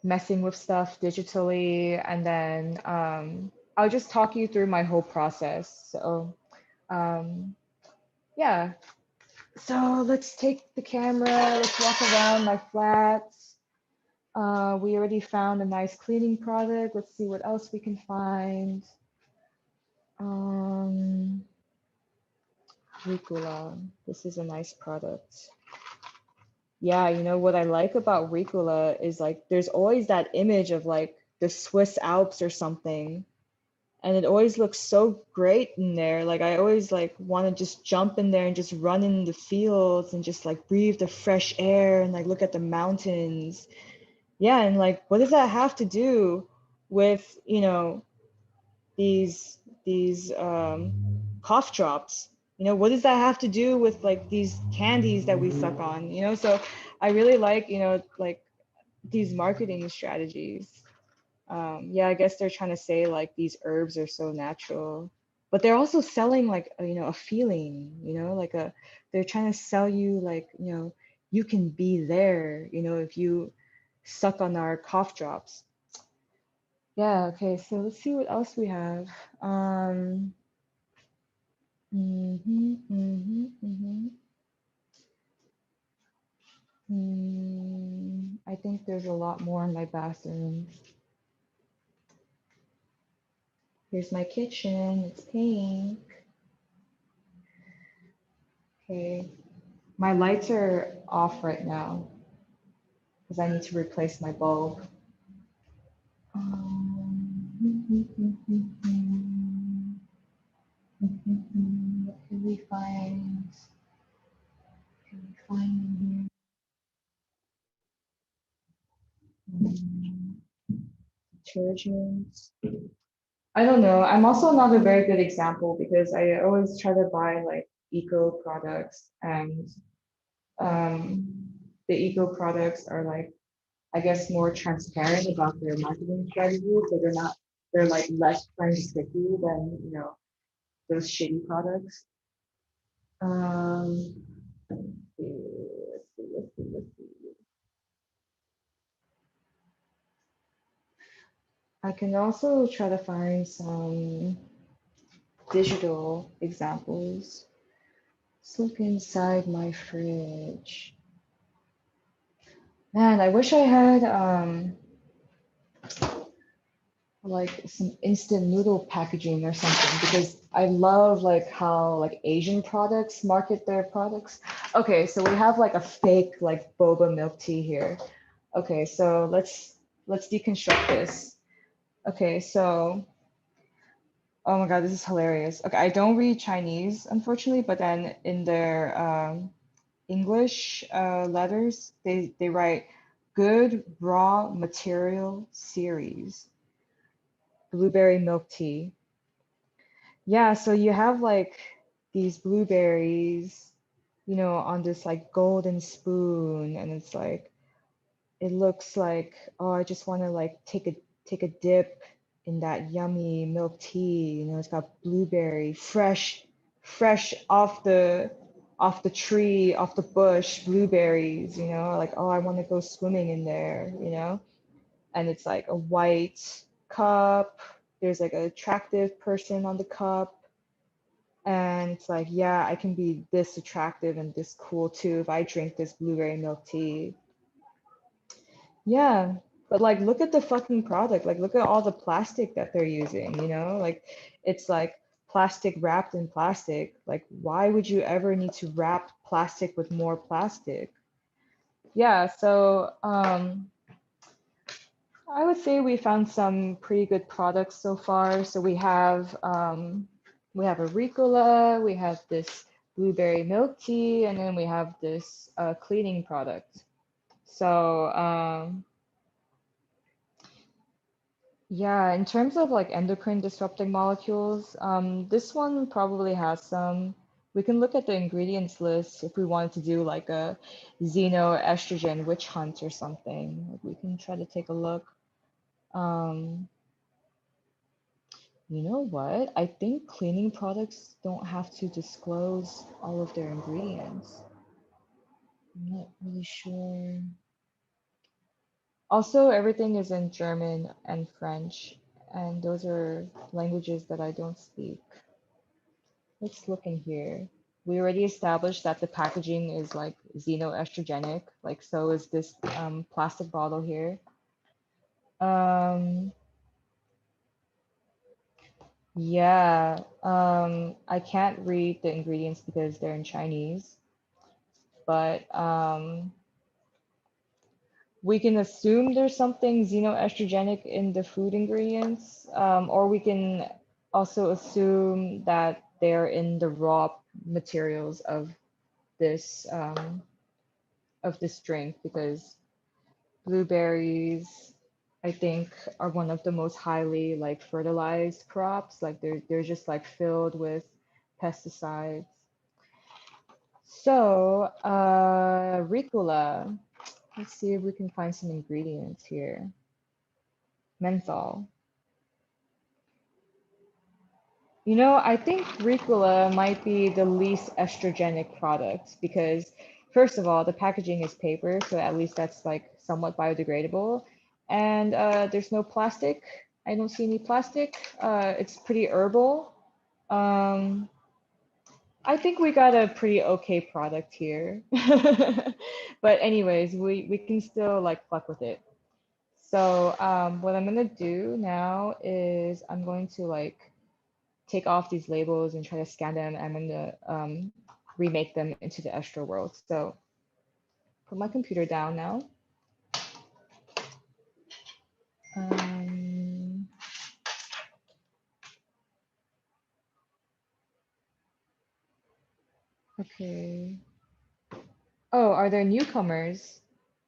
messing with stuff digitally, and then I'll just talk you through my whole process. So um, yeah, so let's take the camera, let's walk around my flats. We already found a nice cleaning product. Let's see what else we can find. Um, Ricula, this is a nice product. Yeah, you know what I like about Ricula is like there's always that image of like the Swiss Alps or something, and it always looks so great in there. Like I always like want to just jump in there and just run in the fields and just like breathe the fresh air and like look at the mountains. Yeah, and like what does that have to do with, you know, these cough drops? You know, what does that have to do with like these candies that we suck on? You know, so I really like, you know, like these marketing strategies. Yeah, I guess they're trying to say like these herbs are so natural, but they're also selling like you know, a feeling, you know, like a, they're trying to sell you like, you know, you can be there, you know, if you suck on our cough drops. Yeah, okay, so let's see what else we have. Mhm, mhm, mhm. I think there's a lot more in my bathroom. Here's my kitchen, it's pink. Okay, my lights are off right now because I need to replace my bulb. What can we find? Can we find in here? detergents. I don't know. I'm also not a very good example because I always try to buy like eco products, and the eco products are like, I guess, more transparent about their marketing strategy. So they're like less trend sticky than, those shitty products. Um, let's see. I can also try to find some digital examples. Let's look inside my fridge. Man, I wish I had like some instant noodle packaging or something, because I love like how like Asian products market their products. Okay, so we have like a fake like boba milk tea here. Okay, so let's deconstruct this. Okay, so oh my God, this is hilarious. Okay, I don't read Chinese, unfortunately, but then in their English letters, they write good raw material series, blueberry milk tea. Yeah, so you have like these blueberries, on this like golden spoon, and it's like it looks like, oh, I just want to like take a dip in that yummy milk tea. It's got blueberry, fresh off the tree, off the bush, blueberries, like, oh, I want to go swimming in there. And it's like a white cup. There's like an attractive person on the cup. And it's like, yeah, I can be this attractive and this cool too if I drink this blueberry milk tea. Yeah, but like look at the fucking product. Like look at all the plastic that they're using. Like it's like plastic wrapped in plastic. Like why would you ever need to wrap plastic with more plastic? Yeah, so I would say we found some pretty good products so far. So we have a Ricola, we have this blueberry milk tea, and then we have this cleaning product. So yeah, in terms of like endocrine disrupting molecules, this one probably has some. We can look at the ingredients list if we wanted to do like a xenoestrogen witch hunt or something. Like we can try to take a look. Um, You know what? I think cleaning products don't have to disclose all of their ingredients. I'm not really sure. Also, everything is in German and French, and those are languages that I don't speak. Let's look in here. We already established that the packaging is like xenoestrogenic, like so is this plastic bottle here. Um, yeah, I can't read the ingredients because they're in Chinese, but we can assume there's something xenoestrogenic in the food ingredients, or we can also assume that they're in the raw materials of this drink, because blueberries, I think, are one of the most highly like fertilized crops. Like they're just like filled with pesticides. So, Ricola. Let's see if we can find some ingredients here. Menthol. I think Ricola might be the least estrogenic product because, first of all, the packaging is paper, so at least that's like somewhat biodegradable. And there's no plastic. I don't see any plastic. It's pretty herbal. Um, I think we got a pretty okay product here. But anyways, we can still like fuck with it. So what I'm gonna do now is I'm going to like take off these labels and try to scan them. I'm gonna remake them into the estro world. So put my computer down now. Um, okay. Oh, are there newcomers?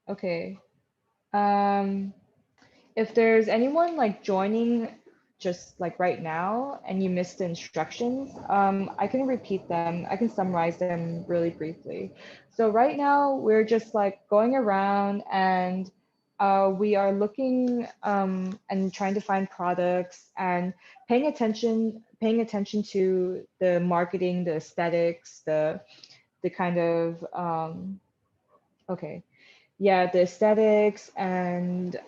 Okay. Um, If there's anyone like joining just like right now and you missed the instructions, I can repeat them. I can summarize them really briefly. So right now we're just like going around and we are looking and trying to find products and paying attention to the marketing, the aesthetics, the kind of okay, yeah, the aesthetics and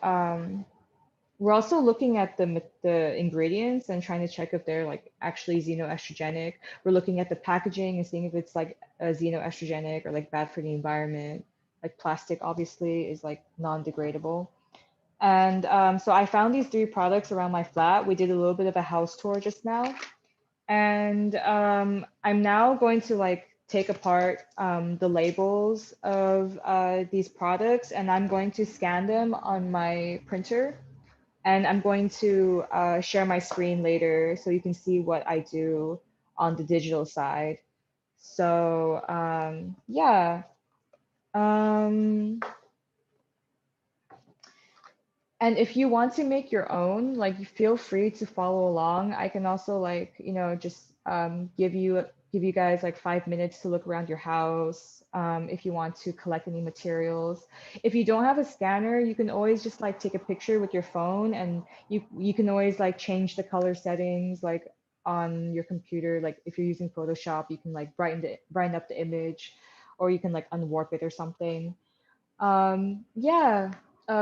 we're also looking at the ingredients and trying to check if they're like actually xenoestrogenic. We're looking at the packaging and seeing if it's like a xenoestrogenic or like bad for the environment. Like plastic obviously is like non-degradable. And so I found these three products around my flat. We did a little bit of a house tour just now. And I'm now going to like take apart the labels of these products and I'm going to scan them on my printer and I'm going to share my screen later so you can see what I do on the digital side. So yeah. Um, and if you want to make your own, like you feel free to follow along. I can also like, just give you guys like 5 minutes to look around your house if you want to collect any materials. If you don't have a scanner, you can always just like take a picture with your phone and you can always like change the color settings like on your computer. Like if you're using Photoshop, you can like brighten up the image or you can like unwarp it or something. Yeah,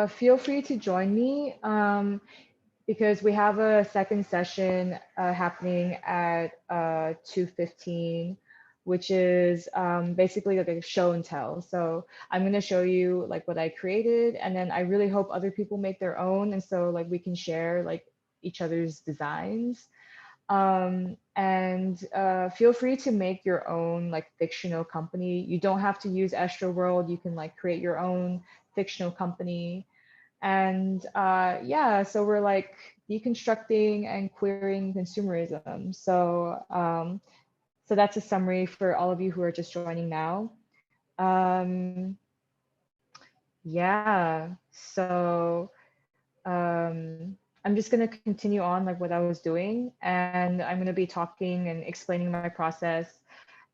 feel free to join me because we have a second session happening at 2:15, which is basically like a show and tell. So I'm going to show you like what I created, and then I really hope other people make their own, and so like we can share like each other's designs. And feel free to make your own like fictional company. You don't have to use Astro World. You can like create your own fictional company. And yeah, so we're like deconstructing and queering consumerism. So that's a summary for all of you who are just joining now. Um, yeah, so I'm just going to continue on like what I was doing, and I'm going to be talking and explaining my process.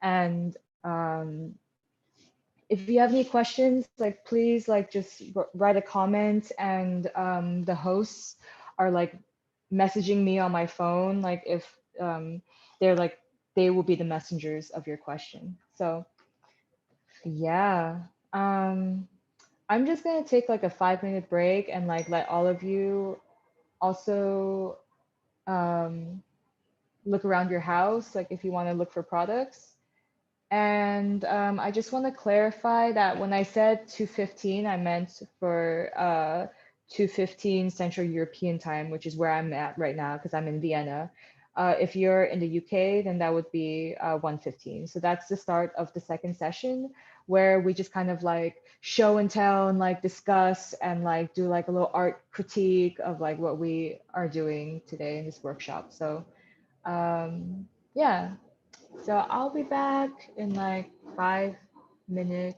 And if you have any questions, like please like just write a comment, and the hosts are like messaging me on my phone, like if they're like they will be the messengers of your question. So yeah. I'm just gonna take like a 5 minute break and like let all of you also look around your house, like if you want to look for products. And I just want to clarify that when I said 2:15, I meant for 2:15 Central European time, which is where I'm at right now because I'm in Vienna. If you're in the UK, then that would be 1:15. So that's the start of the second session where we just kind of like show and tell and like discuss and like do like a little art critique of like what we are doing today in this workshop. So yeah, so I'll be back in like 5 minutes.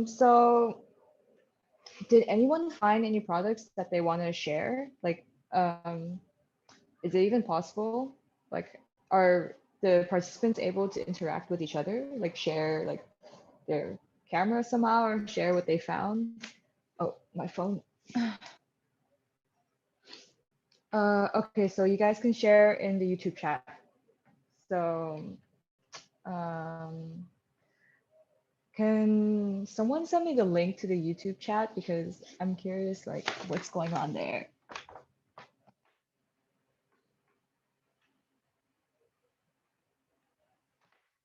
So did anyone find any products that they want to share? Like, is it even possible? Like, are the participants able to interact with each other? Like, share like their camera somehow, or share what they found? Oh, my phone. Okay, so you guys can share in the YouTube chat. So, um, can someone send me the link to the YouTube chat because I'm curious, like, what's going on there?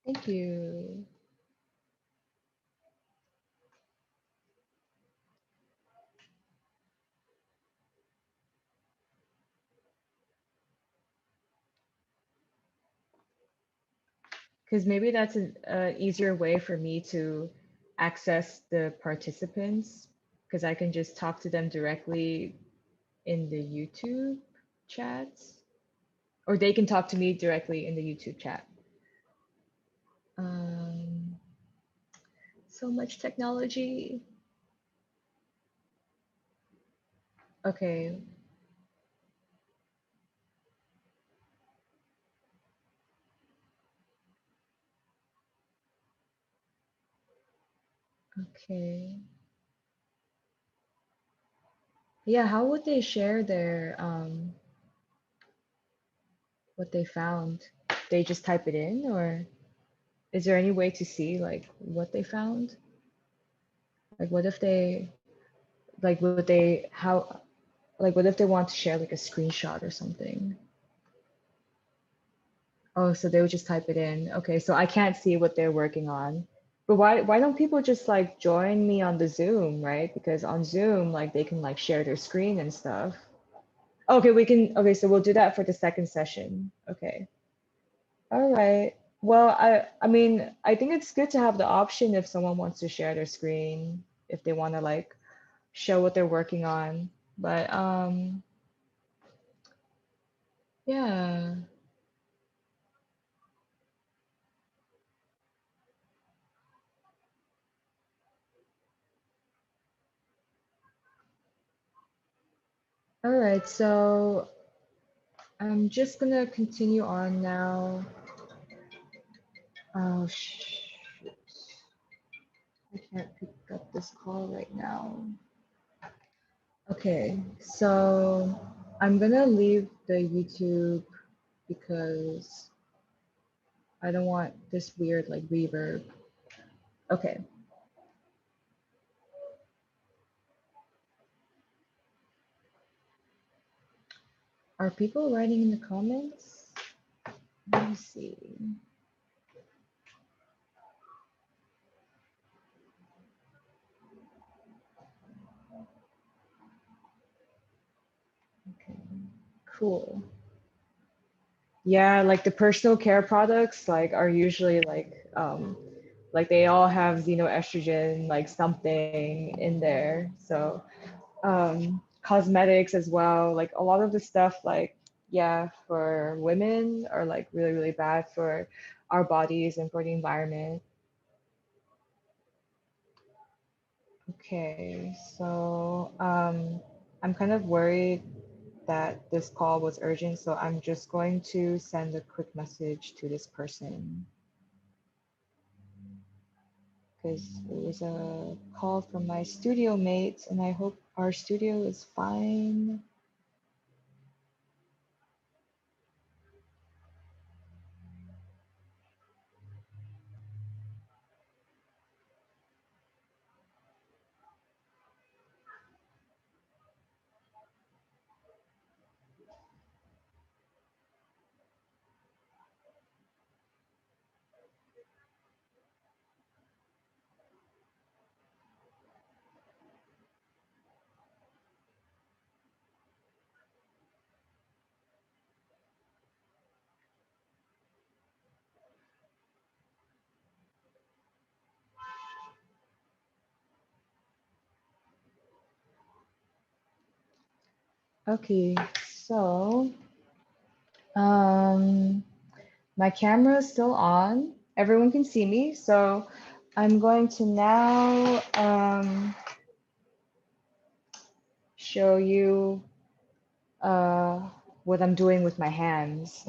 Thank you. Because maybe that's an easier way for me to access the participants because I can just talk to them directly in the YouTube chats, or they can talk to me directly in the YouTube chat. Um, so much technology. Okay. Okay. Yeah, how would they share their what they found? They just type it in, or is there any way to see like what they found? Like what if they like would they how like what if they want to share like a screenshot or something? Oh, so they would just type it in. Okay, so I can't see what they're working on. But why don't people just like join me on the Zoom, right? Because on Zoom, like they can like share their screen and stuff. Okay, we can, okay, so we'll do that for the second session. Okay. All right. Well, I mean, I think it's good to have the option if someone wants to share their screen, if they want to like show what they're working on. But yeah. All right, so I'm just gonna continue on now. Oh, I can't pick up this call right now. Okay, so I'm gonna leave the YouTube because I don't want this weird like reverb. Okay. Are people writing in the comments? Let me see. Okay, cool. Yeah, like the personal care products like are usually like they all have xenoestrogen like something in there. So cosmetics as well, like a lot of the stuff like yeah for women are like really really bad for our bodies and for the environment. Okay, so I'm kind of worried that this call was urgent, so I'm just going to send a quick message to this person because it was a call from my studio mates and I hope our studio is fine. Okay, so my camera is still on. Everyone can see me. So I'm going to now show you what I'm doing with my hands.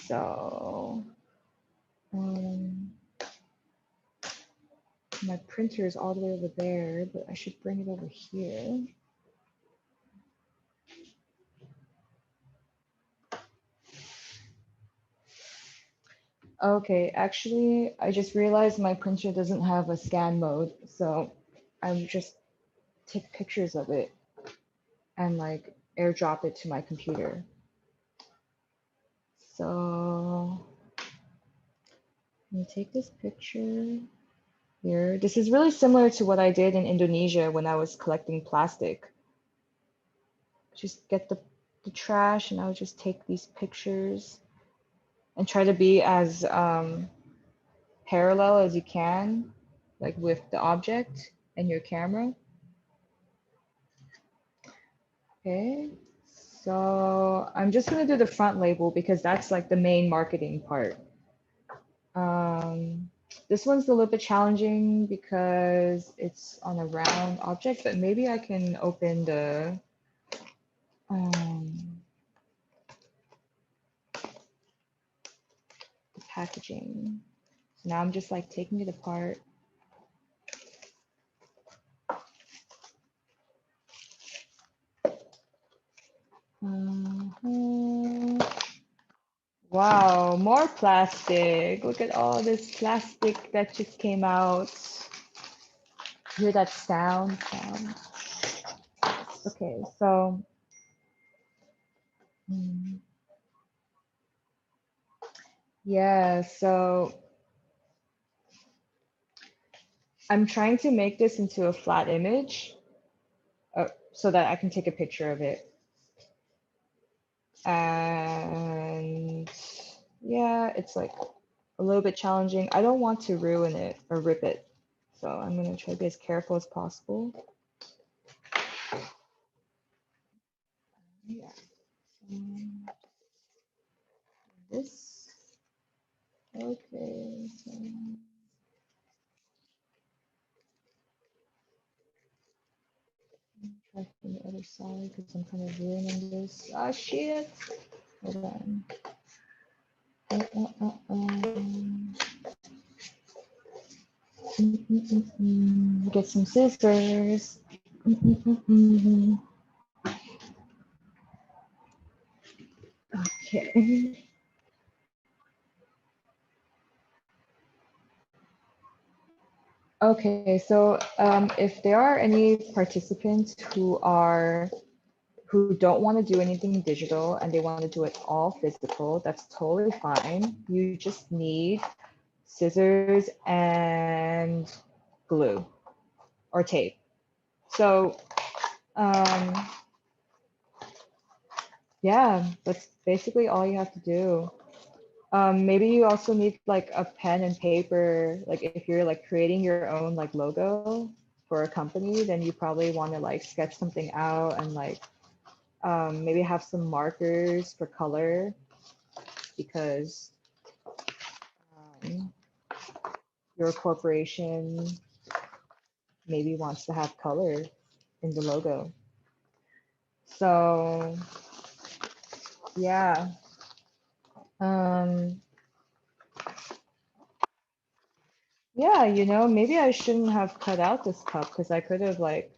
So my printer is all the way over there, but I should bring it over here. Okay, actually, I just realized my printer doesn't have a scan mode, so I'm just take pictures of it and like airdrop it to my computer. So let me take this picture here. This is really similar to what I did in Indonesia when I was collecting plastic. Just get the trash and I would just take these pictures and try to be as parallel as you can, like with the object and your camera. Okay, so I'm just gonna do the front label because that's like the main marketing part. This one's a little bit challenging because it's on a round object, but maybe I can open the packaging. So now I'm just like taking it apart. Wow, more plastic. Look at all this plastic that just came out. Hear that sound? Okay, so yeah, so I'm trying to make this into a flat image so that I can take a picture of it. And yeah, it's like a little bit challenging. I don't want to ruin it or rip it. So I'm gonna try to be as careful as possible. Yeah. This, okay. So try from the other side because I'm kind of ruining this. Ah, shit. Hold on. Get some scissors. Okay. Okay, so if there are any participants who don't want to do anything digital and they want to do it all physical, that's totally fine. You just need scissors and glue or tape. So yeah, that's basically all you have to do. Maybe you also need like a pen and paper. Like if you're like creating your own like logo for a company, then you probably want to like sketch something out and like maybe have some markers for color because your corporation maybe wants to have color in the logo. So yeah. Yeah, you know, maybe I shouldn't have cut out this cup because I could have like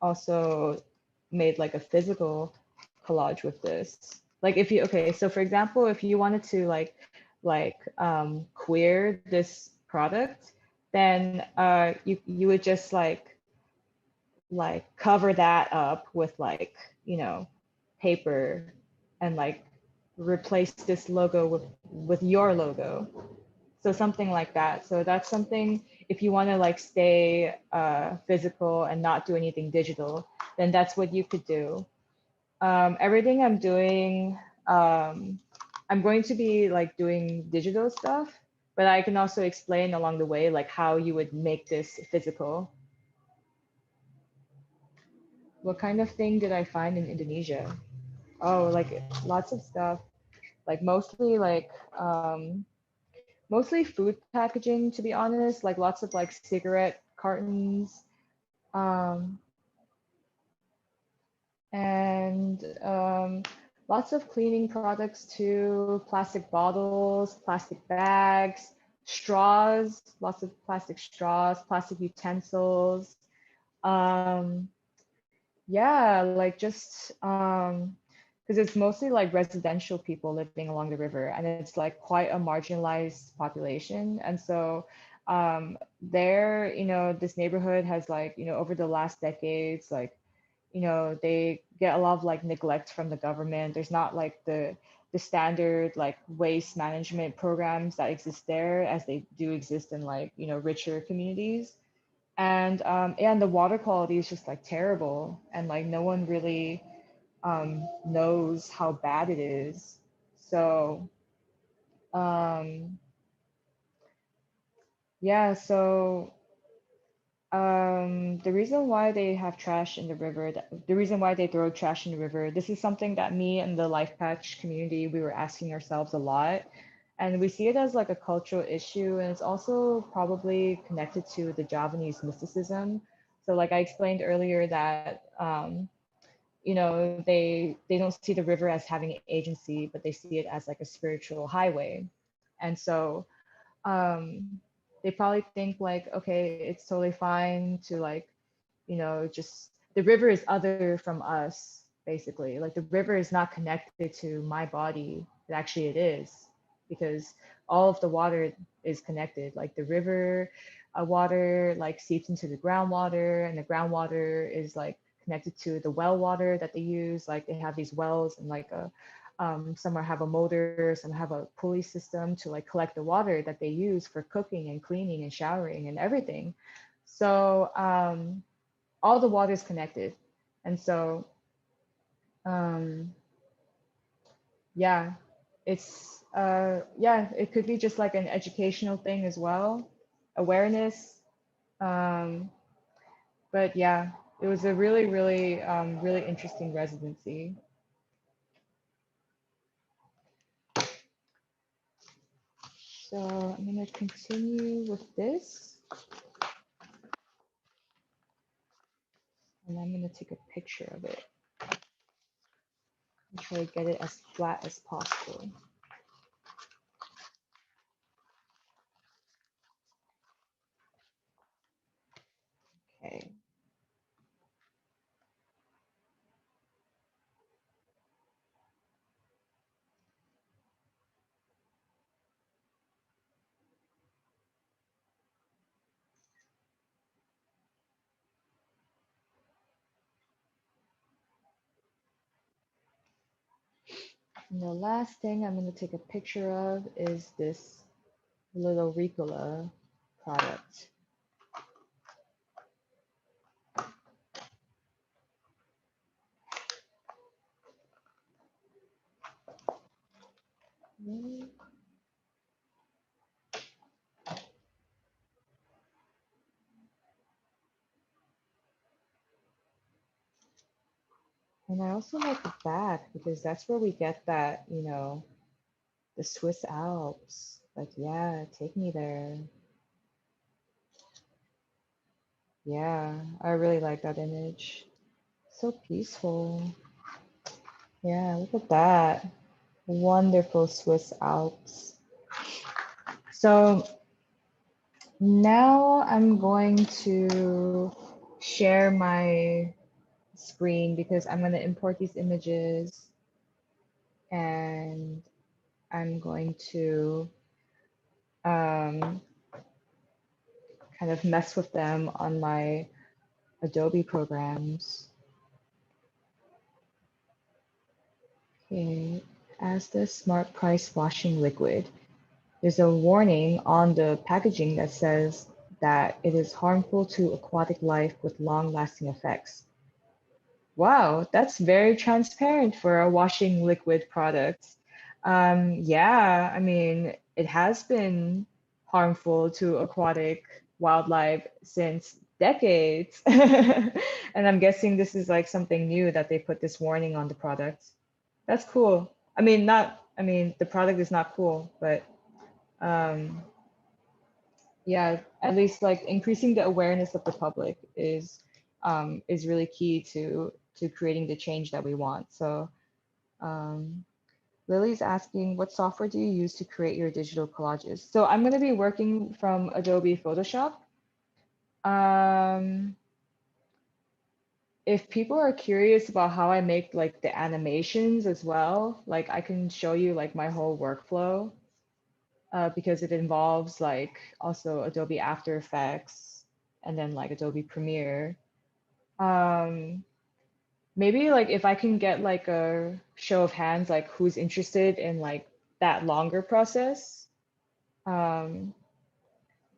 also made like a physical collage with this. Like if you, okay, so for example, if you wanted to queer this product, then you would just like cover that up with like, you know, paper and like replace this logo with your logo. So something like that. So that's something, if you want to like stay physical and not do anything digital, then that's what you could do. Everything I'm doing, I'm going to be like doing digital stuff, but I can also explain along the way like how you would make this physical. What kind of thing did I find in Indonesia? Oh, like lots of stuff, like mostly mostly food packaging, to be honest, like lots of like cigarette cartons, um, and lots of cleaning products too, plastic bottles, plastic bags, straws, lots of plastic straws, plastic utensils. Um, yeah, like just because it's mostly like residential people living along the river, and it's like quite a marginalized population. And so there, this neighborhood has like, over the last decades, like, they get a lot of like neglect from the government. There's not like the standard like waste management programs that exist there as they do exist in like, richer communities. And the water quality is just like terrible, and like no one really knows how bad it is. So um, yeah, so the reason why they have trash in the river, the reason why they throw trash in the river, this is something that me and the Life Patch community, we were asking ourselves a lot. And we see it as like a cultural issue, and it's also probably connected to the Javanese mysticism. So like I explained earlier that they don't see the river as having agency, but they see it as like a spiritual highway. And so they probably think like, okay, it's totally fine to like, just the river is other from us, basically. Like the river is not connected to my body, but actually it is, because all of the water is connected. Like the river water like seeps into the groundwater, and the groundwater is like connected to the well water that they use. Like they have these wells, and like some have a motor, some have a pulley system to like collect the water that they use for cooking and cleaning and showering and everything. So all the water is connected. And so um, yeah, it could be just like an educational thing as well, awareness. Um, but yeah, it was a really, really, really interesting residency. So I'm gonna continue with this, and I'm gonna take a picture of it and try to get it as flat as possible. Okay. And the last thing I'm going to take a picture of is this little Ricola product. And I also like the back because that's where we get that, the Swiss Alps. Like, yeah, take me there. Yeah, I really like that image. So peaceful. Yeah, look at that. Wonderful Swiss Alps. So now I'm going to share my screen because I'm going to import these images, and I'm going to kind of mess with them on my Adobe programs. Okay, as the Smart Price washing liquid, there's a warning on the packaging that says that it is harmful to aquatic life with long-lasting effects. Wow, that's very transparent for a washing liquid product. Yeah, I mean, it has been harmful to aquatic wildlife since decades. And I'm guessing this is like something new that they put this warning on the product. That's cool. I mean, the product is not cool, but Yeah, at least like increasing the awareness of the public is really key to creating the change that we want. So Lily's asking, what software do you use to create your digital collages? So I'm going to be working from Adobe Photoshop. If people are curious about how I make like the animations as well, like I can show you like my whole workflow because it involves like also Adobe After Effects and then like Adobe Premiere. Maybe like if I can get like a show of hands, like who's interested in like that longer process.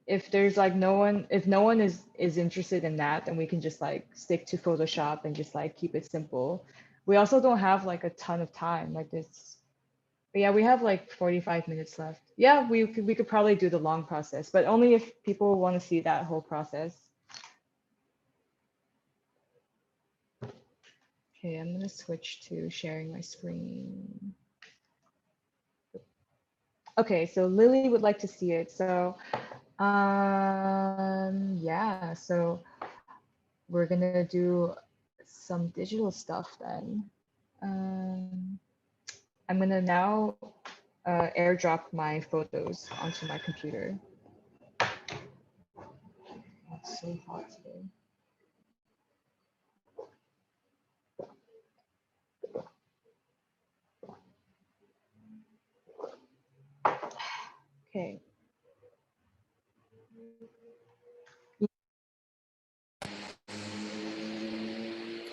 If there's like if no one is interested in that, then we can just like stick to Photoshop and just like keep it simple. We also don't have like a ton of time like this. But yeah, we have like 45 minutes left. Yeah, we could probably do the long process, but only if people want to see that whole process. Okay, I'm gonna switch to sharing my screen. Okay, so Lily would like to see it. So yeah, so we're gonna do some digital stuff then. I'm gonna now airdrop my photos onto my computer. It's so hot today. Okay.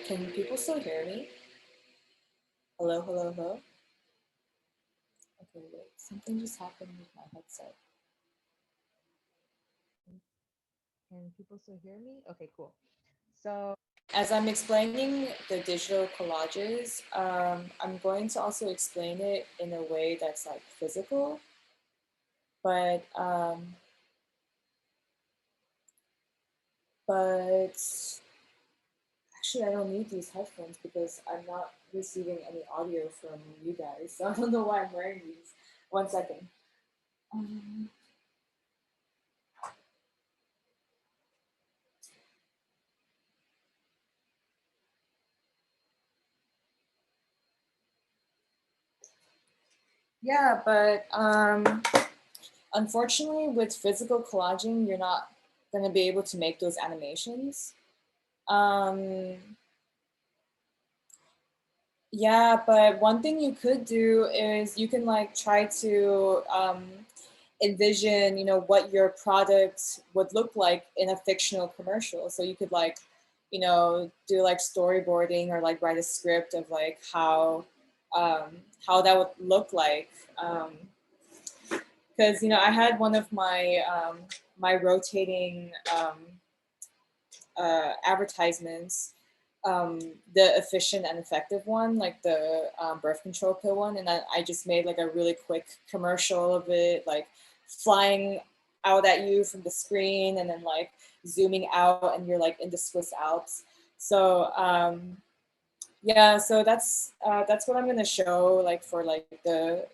Can people still hear me? Hello, hello, hello? Okay, wait, something just happened with my headset. Can people still hear me? Okay, cool. So as I'm explaining the digital collages, I'm going to also explain it in a way that's like physical, but actually I don't need these headphones because I'm not receiving any audio from you guys, so I don't know why I'm wearing these. 1 second. Yeah, but unfortunately with physical collaging, you're not going to be able to make those animations. Yeah, but one thing you could do is you can like try to envision, you know, what your product would look like in a fictional commercial. So you could like, you know, do like storyboarding or like write a script of like how that would look like. Because you know, I had one of my my rotating advertisements, the efficient and effective one, like the birth control pill one, and I just made like a really quick commercial of it, like flying out at you from the screen and then like zooming out and you're like in the Swiss Alps. So yeah, so that's what I'm gonna show like for like the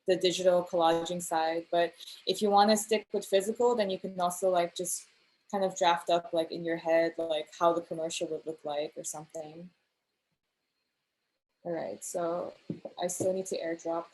digital collaging side. But if you want to stick with physical, then you can also like just kind of draft up like in your head like how the commercial would look like or something. All right, so I still need to airdrop.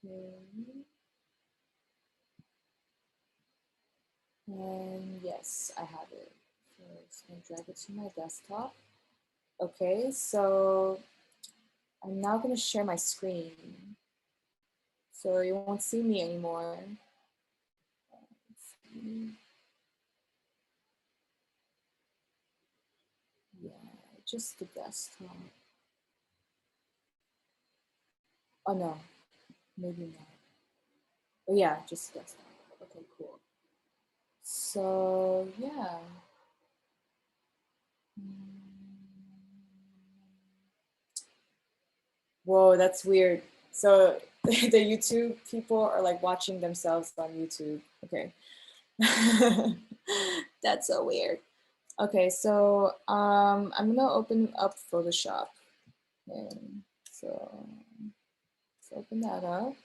Okay. And yes, I have it. So I'm just gonna drag it to my desktop. Okay, so I'm now gonna share my screen. So you won't see me anymore. just the desktop. Oh no, maybe not. Oh yeah, just desktop. Okay, cool. So yeah. Whoa, that's weird. So the YouTube people are like watching themselves on YouTube. Okay. That's so weird. Okay, so I'm gonna open up Photoshop. And so let's open that up.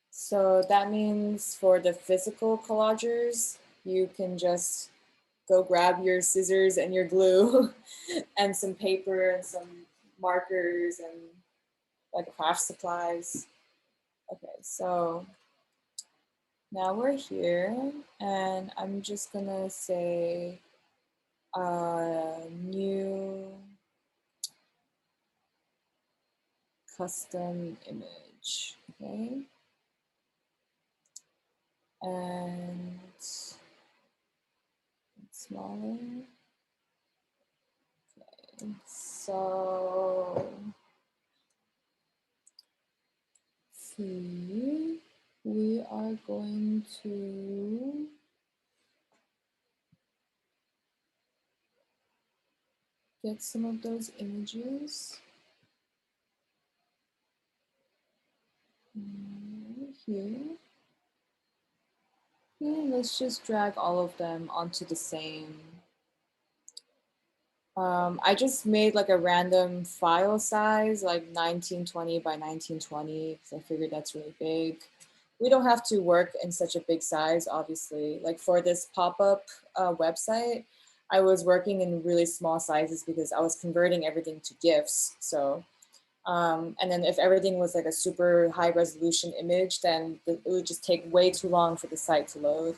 So that means for the physical collagers, you can just go grab your scissors and your glue and some paper and some markers and like craft supplies. Okay, so now we're here and I'm just gonna say new custom image, okay? And smaller. Okay, so see, we are going to get some of those images here. Let's just drag all of them onto the same. I just made like a random file size, like 1920 by 1920, because I figured that's really big. We don't have to work in such a big size, obviously. Like for this pop-up website, I was working in really small sizes because I was converting everything to GIFs. So, and then if everything was like a super high resolution image, then it would just take way too long for the site to load.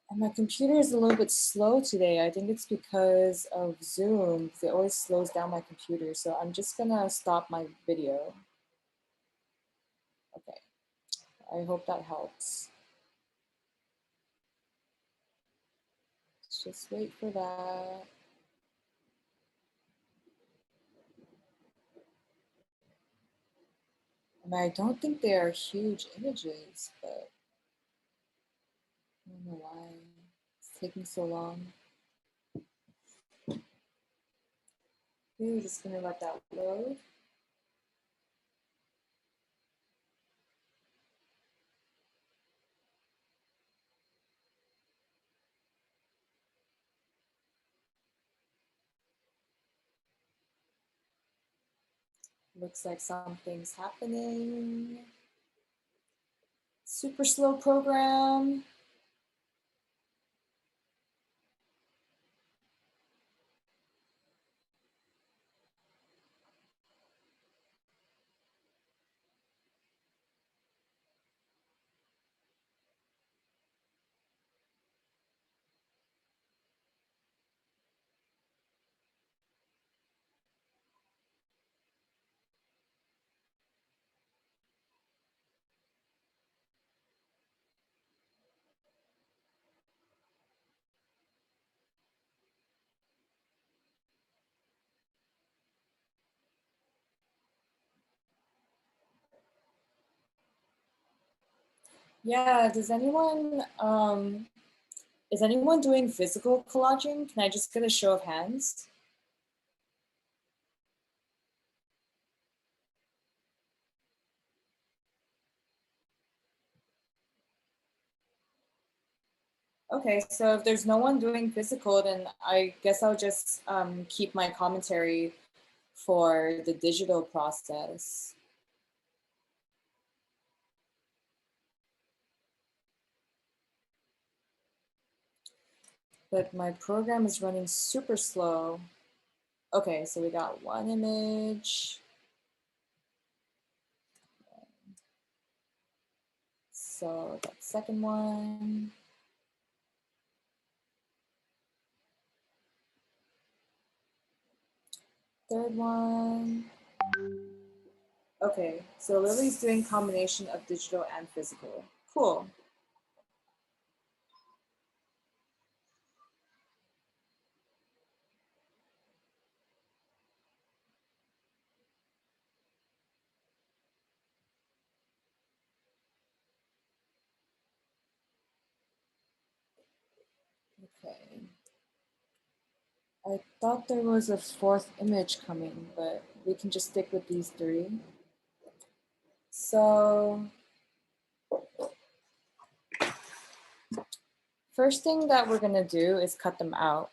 And my computer is a little bit slow today. I think it's because of Zoom, because it always slows down my computer. So I'm just gonna stop my video. Okay, I hope that helps. Let's just wait for that. And I don't think they are huge images, but I don't know why it's taking so long. Okay, we're just gonna let that load. Looks like something's happening. Super slow program. Yeah, does anyone is anyone doing physical collaging? Can I just get a show of hands? Okay, so if there's no one doing physical, then I guess I'll just keep my commentary for the digital process. But my program is running super slow. Okay, so we got one image. So that second one. Third one. Okay, so Lily's doing combination of digital and physical. Cool. Okay. I thought there was a fourth image coming, but we can just stick with these three. So first thing that we're gonna do is cut them out.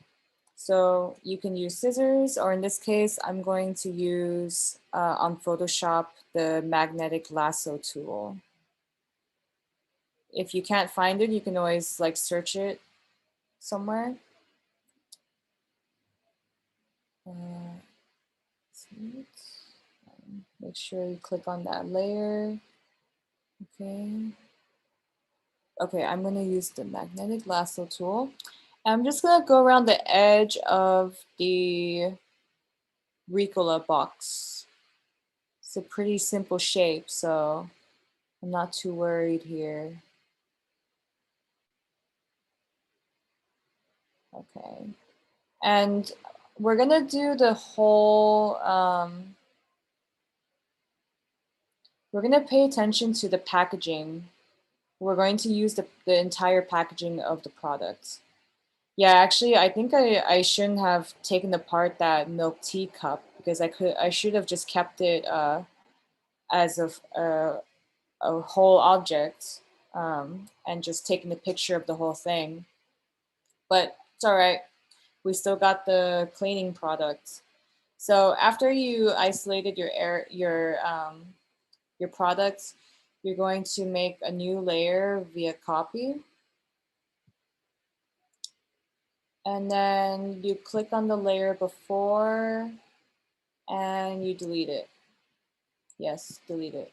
So you can use scissors, or in this case, I'm going to use on Photoshop, the magnetic lasso tool. If you can't find it, you can always like search it somewhere. Make sure you click on that layer. Okay. Okay, I'm gonna use the magnetic lasso tool. I'm just gonna go around the edge of the Ricola box. It's a pretty simple shape, so I'm not too worried here. Okay, and we're gonna do the whole, we're gonna pay attention to the packaging. We're going to use the entire packaging of the product. Yeah, actually, I think I shouldn't have taken apart that milk tea cup, because I should have just kept it as a whole object, and just taken a picture of the whole thing. But it's all right. We still got the cleaning product. So after you isolated your products, you're going to make a new layer via copy. And then you click on the layer before and you delete it. Yes, delete it.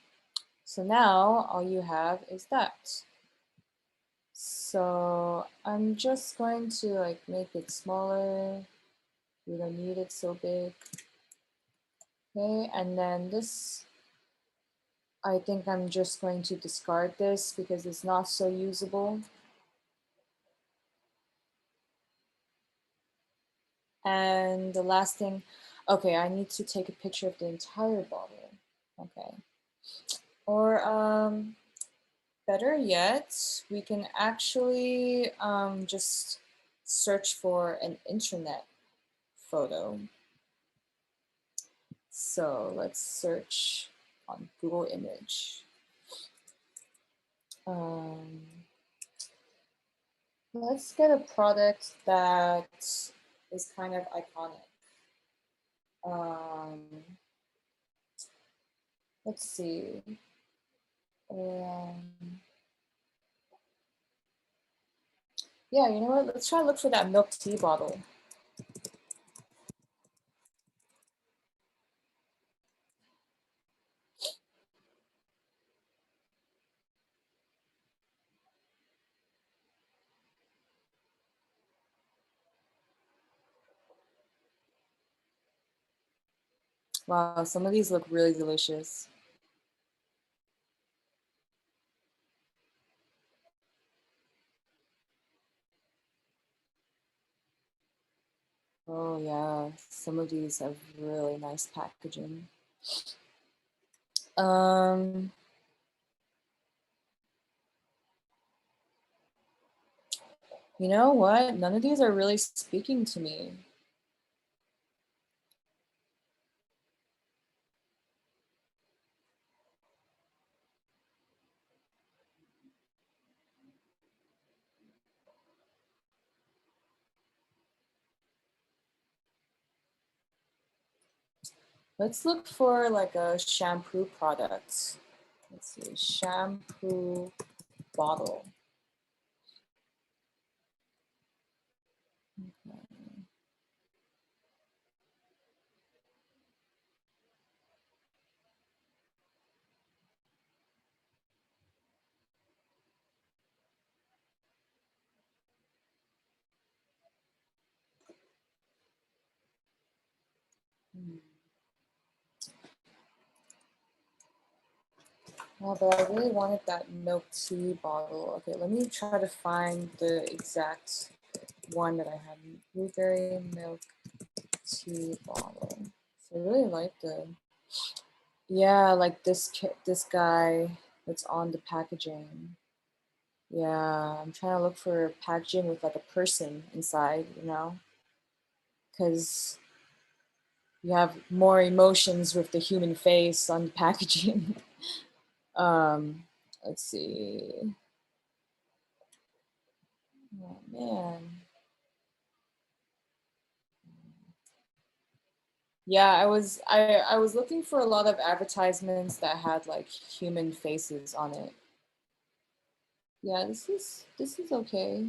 So now all you have is that. So I'm just going to like make it smaller. We don't need it so big. Okay, and then this, I think I'm just going to discard this because it's not so usable. And the last thing, okay, I need to take a picture of the entire bottle. Okay. Or better yet, we can actually just search for an internet photo. So let's search on Google Image. Let's get a product that is kind of iconic. Let's see. Yeah, you know what? Let's try to look for that milk tea bottle. Wow, some of these look really delicious. Oh yeah, some of these have really nice packaging. You know what? None of these are really speaking to me. Let's look for like a shampoo product. Let's see, shampoo bottle. Okay. Oh, but I really wanted that milk tea bottle. Okay, let me try to find the exact one that I have. Blueberry milk tea bottle. So I really like yeah, like this guy that's on the packaging. Yeah, I'm trying to look for packaging with like a person inside, because you have more emotions with the human face on the packaging. um, let's see. Oh man. Yeah, I was looking for a lot of advertisements that had like human faces on it. Yeah, this is okay.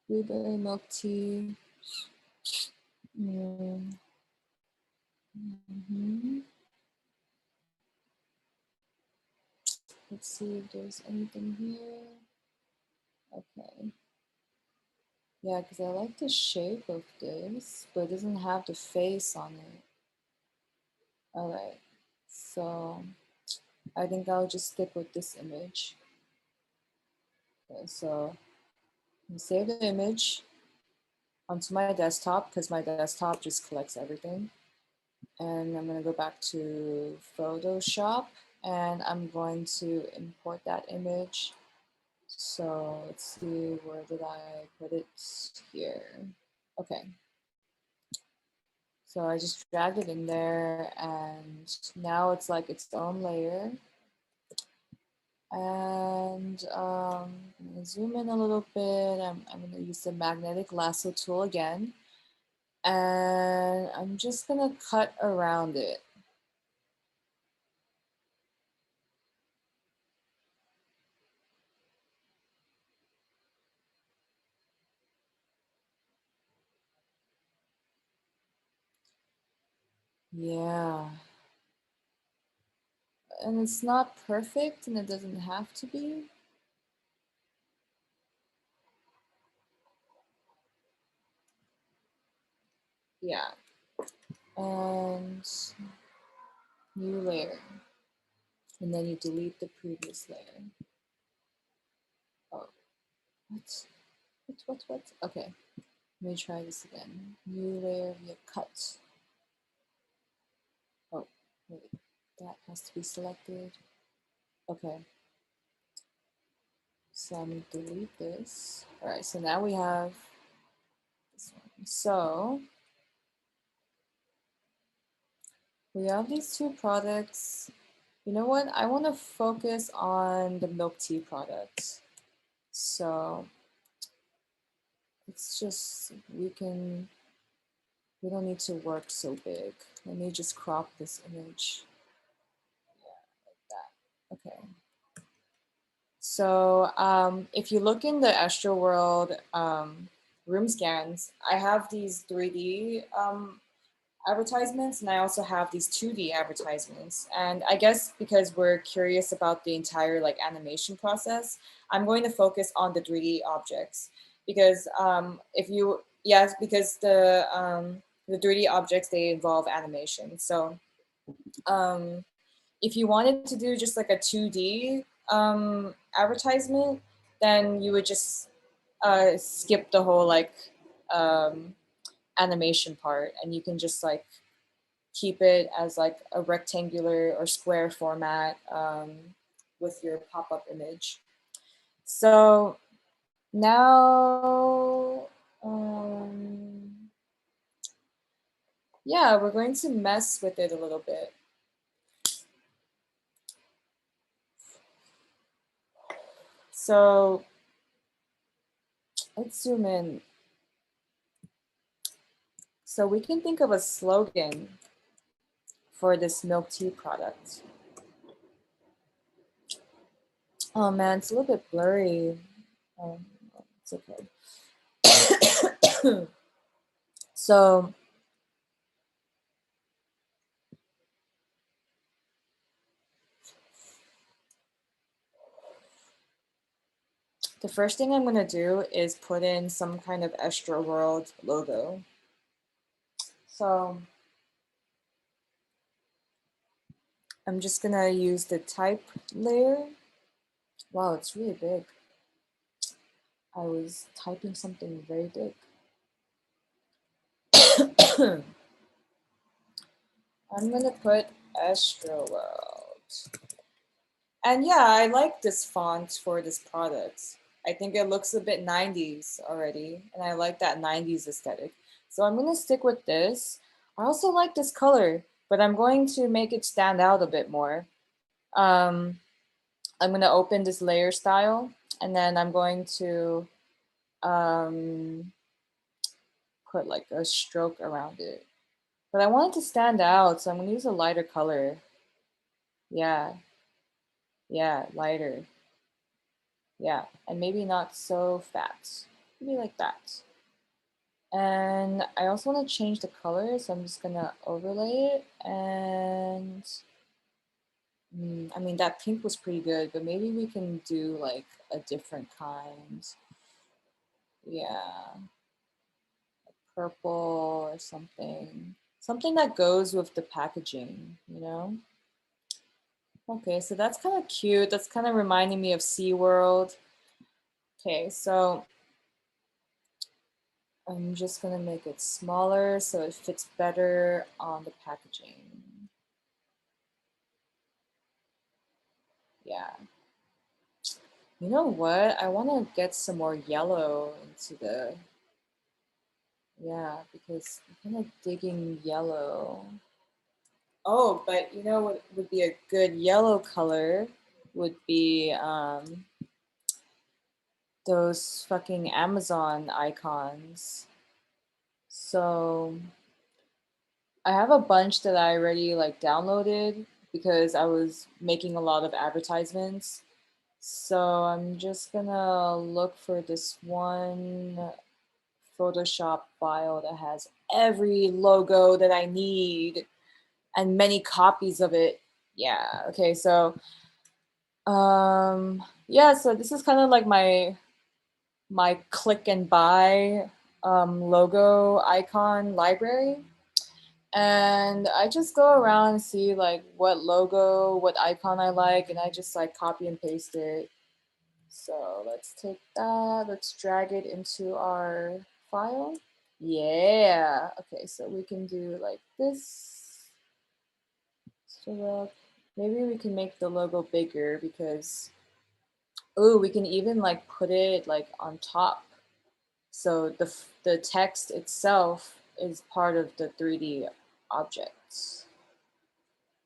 Blueberry milk tea. Mm. Hmm. Let's see if there's anything here. Okay. Yeah, because I like the shape of this, but it doesn't have the face on it. All right. So I think I'll just stick with this image. Okay, so save the image onto my desktop because my desktop just collects everything. And I'm going to go back to Photoshop and I'm going to import that image. So let's see, where did I put it? Here. Okay. So I just dragged it in there and now it's like its own layer. And I'm gonna zoom in a little bit. I'm gonna use the magnetic lasso tool again. And I'm just gonna cut around it. Yeah. And it's not perfect and it doesn't have to be. Yeah. And new layer. And then you delete the previous layer. Oh, what? Okay, let me try this again. New layer via cut. Oh, wait, that has to be selected. Okay. So I'm gonna delete this. All right, so now we have this one. So we have these two products. You know what? I want to focus on the milk tea product. So it's just, we don't need to work so big. Let me just crop this image. Yeah, like that. Okay. So if you look in the Astroworld room scans, I have these 3D advertisements and I also have these 2D advertisements. And I guess because we're curious about the entire like animation process, I'm going to focus on the 3D objects because because the 3D objects, they involve animation. So if you wanted to do just like a 2D advertisement, then you would just skip the whole like animation part and you can just like keep it as like a rectangular or square format with your pop-up image. So now, yeah, we're going to mess with it a little bit. So let's zoom in. So we can think of a slogan for this milk tea product. Oh man, it's a little bit blurry. It's okay. So the first thing I'm gonna do is put in some kind of Astroworld logo. So I'm just gonna use the type layer. Wow, it's really big. I was typing something very big. I'm gonna put Astroworld. And yeah, I like this font for this product. I think it looks a bit 90s already, and I like that 90s aesthetic. So I'm gonna stick with this. I also like this color, but I'm going to make it stand out a bit more. I'm gonna open this layer style, and then I'm going to put like a stroke around it. But I want it to stand out, so I'm gonna use a lighter color. Yeah, yeah, lighter. Yeah, and maybe not so fat. Maybe like that. And I also want to change the color, so I'm just gonna overlay it. And I mean, that pink was pretty good, but maybe we can do like a different kind. Yeah, purple or something. Something that goes with the packaging, you know? Okay, so that's kind of cute. That's kind of reminding me of SeaWorld. Okay, so I'm just gonna make it smaller so it fits better on the packaging. Yeah. You know what? I want to get some more yellow into the, yeah, because I'm kind of digging yellow. Oh, but you know what would be a good yellow color would be those fucking Amazon icons. So I have a bunch that I already like downloaded because I was making a lot of advertisements. So I'm just gonna look for this one Photoshop file that has every logo that I need and many copies of it. Yeah, okay, so yeah, so this is kind of like my click and buy logo icon library. And I just go around and see like what logo, what icon I like, and I just like copy and paste it. So let's take that, let's drag it into our file. Yeah, okay, so we can do like this. So maybe we can make the logo bigger because, oh, we can even like put it like on top. So the text itself is part of the 3D objects.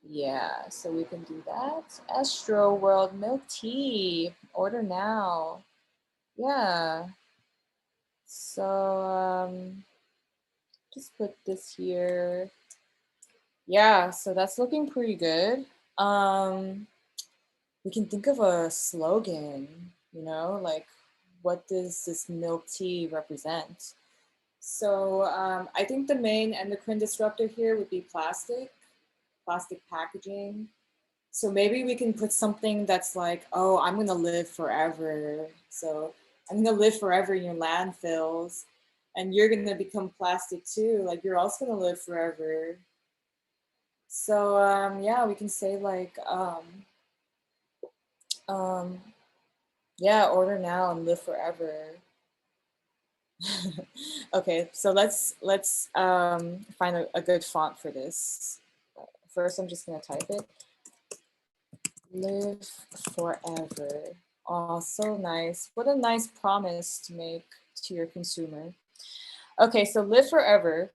Yeah, so we can do that. Astro World milk tea, order now. Yeah. So just put this here. Yeah, so that's looking pretty good. We can think of a slogan, you know, like what does this milk tea represent? So I think the main endocrine disruptor here would be plastic packaging. So maybe we can put something that's like, oh, I'm gonna live forever. So I'm gonna live forever in your landfills, and you're gonna become plastic too. Like you're also gonna live forever. So yeah, we can say like, um, yeah, order now and live forever. Okay, so let's find a good font for this. First, I'm just gonna type it. Live forever. Oh, so nice. What a nice promise to make to your consumer. Okay, so live forever.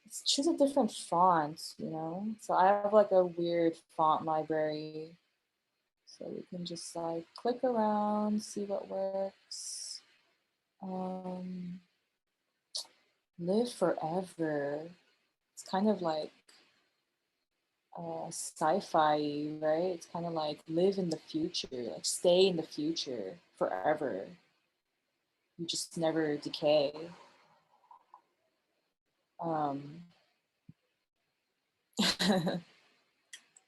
Let's choose a different font, you know? So I have like a weird font library. So we can just like click around, see what works. Live forever. It's kind of like sci-fi, right? It's kind of like live in the future, like stay in the future forever. You just never decay. Um,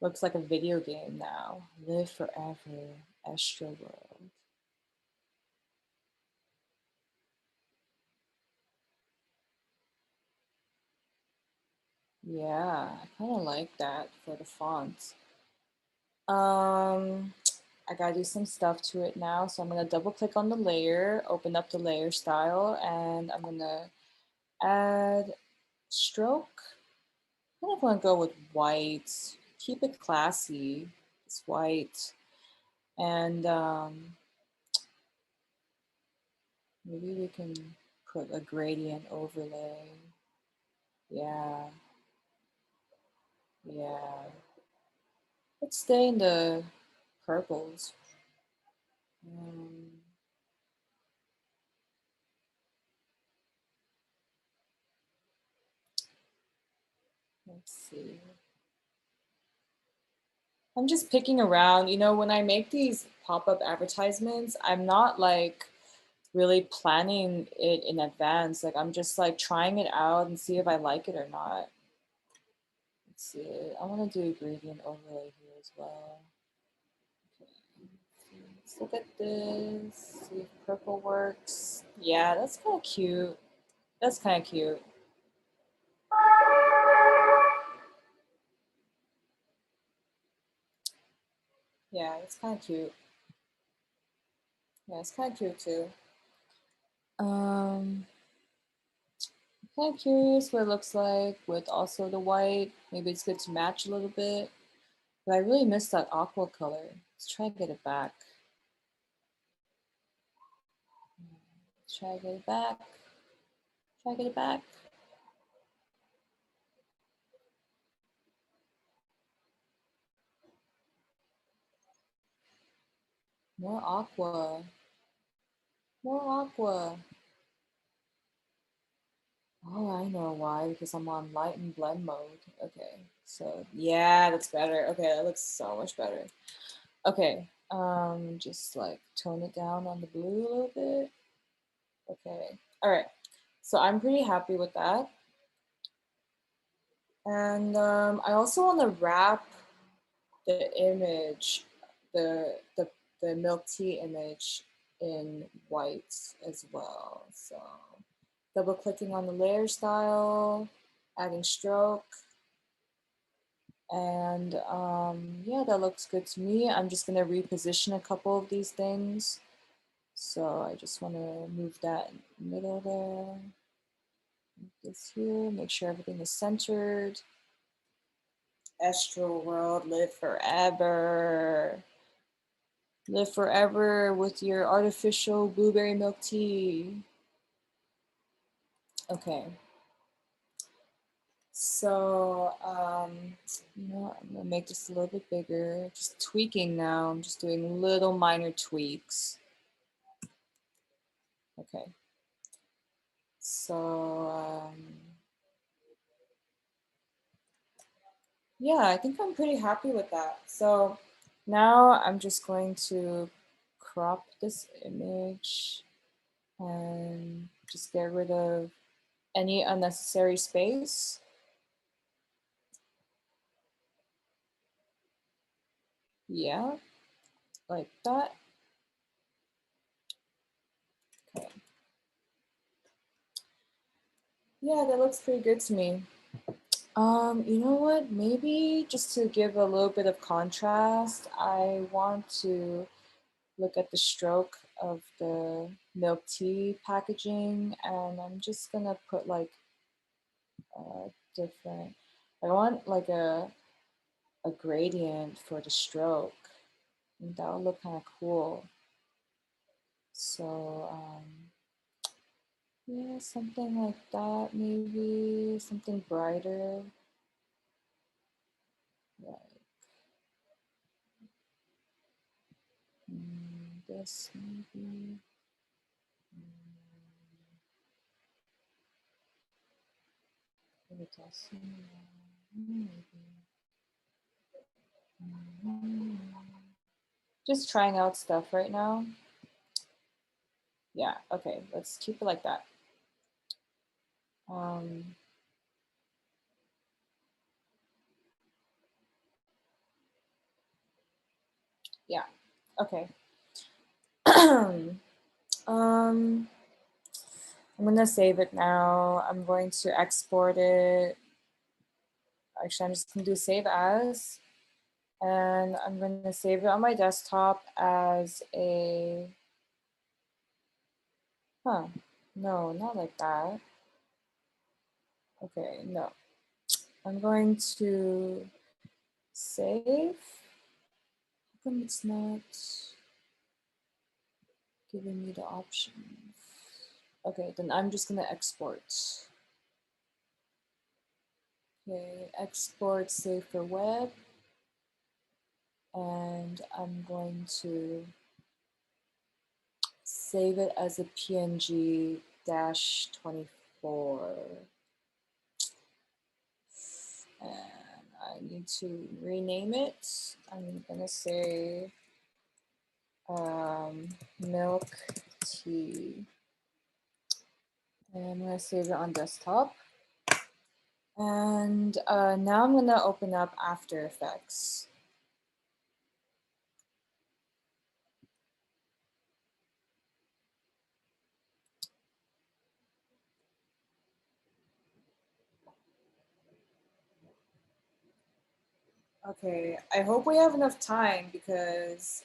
looks like a video game now. Live forever, Astro World. Yeah, I kind of like that for the font. I gotta do some stuff to it now. So I'm gonna double click on the layer, open up the layer style, and I'm gonna add stroke. I kind of want to go with white. Keep it classy. It's white. And maybe we can put a gradient overlay. Yeah. Yeah. Let's stay in the purples. Let's see. I'm just picking around. You know, when I make these pop-up advertisements, I'm not like really planning it in advance. Like I'm just like trying it out and see if I like it or not. Let's see. I want to do a gradient overlay here as well. Okay. Let's look at this. See if purple works. Yeah, that's kind of cute. That's kind of cute. Yeah, it's kind of cute. Yeah, it's kind of cute too. I'm kind of curious what it looks like with also the white. Maybe it's good to match a little bit. But I really miss that aqua color. Let's try to get it back. Let's try to get it back. Try to get it back. More aqua. More aqua. Oh, I know why, because I'm on light and blend mode. Okay, so yeah, that's better. Okay, that looks so much better. Okay, just like tone it down on the blue a little bit. Okay, all right. So I'm pretty happy with that. And I also want to wrap the image, the milk tea image in white as well. So double clicking on the layer style, adding stroke. And yeah, that looks good to me. I'm just gonna reposition a couple of these things. So I just wanna move that in the middle there. Move this here, make sure everything is centered. Astral world, live forever. Live forever with your artificial blueberry milk tea. Okay. So, you know, I'm gonna make this a little bit bigger. Just tweaking now. I'm just doing little minor tweaks. Okay. So, yeah, I think I'm pretty happy with that. So now I'm just going to crop this image and just get rid of any unnecessary space. Yeah, like that. Okay. Yeah, that looks pretty good to me. You know what? Maybe just to give a little bit of contrast, I want to look at the stroke of the milk tea packaging, and I'm just gonna put like different. I want like a gradient for the stroke. I think that would look kind of cool. So yeah, something like that, maybe something brighter. Like this maybe. Just trying out stuff right now. Yeah, okay, let's keep it like that. Yeah, okay. I'm gonna save it now. I'm going to export it. Actually, I'm just gonna do save as, and I'm gonna save it on my desktop as a, no, not like that. Okay, no. I'm going to save. come it's not giving me the options? Okay, then I'm just gonna export. Okay, export save for web. And I'm going to save it as a PNG -24. And I need to rename it. I'm gonna say milk tea. And I'm gonna save it on desktop. And now I'm gonna open up After Effects. Okay, I hope we have enough time because,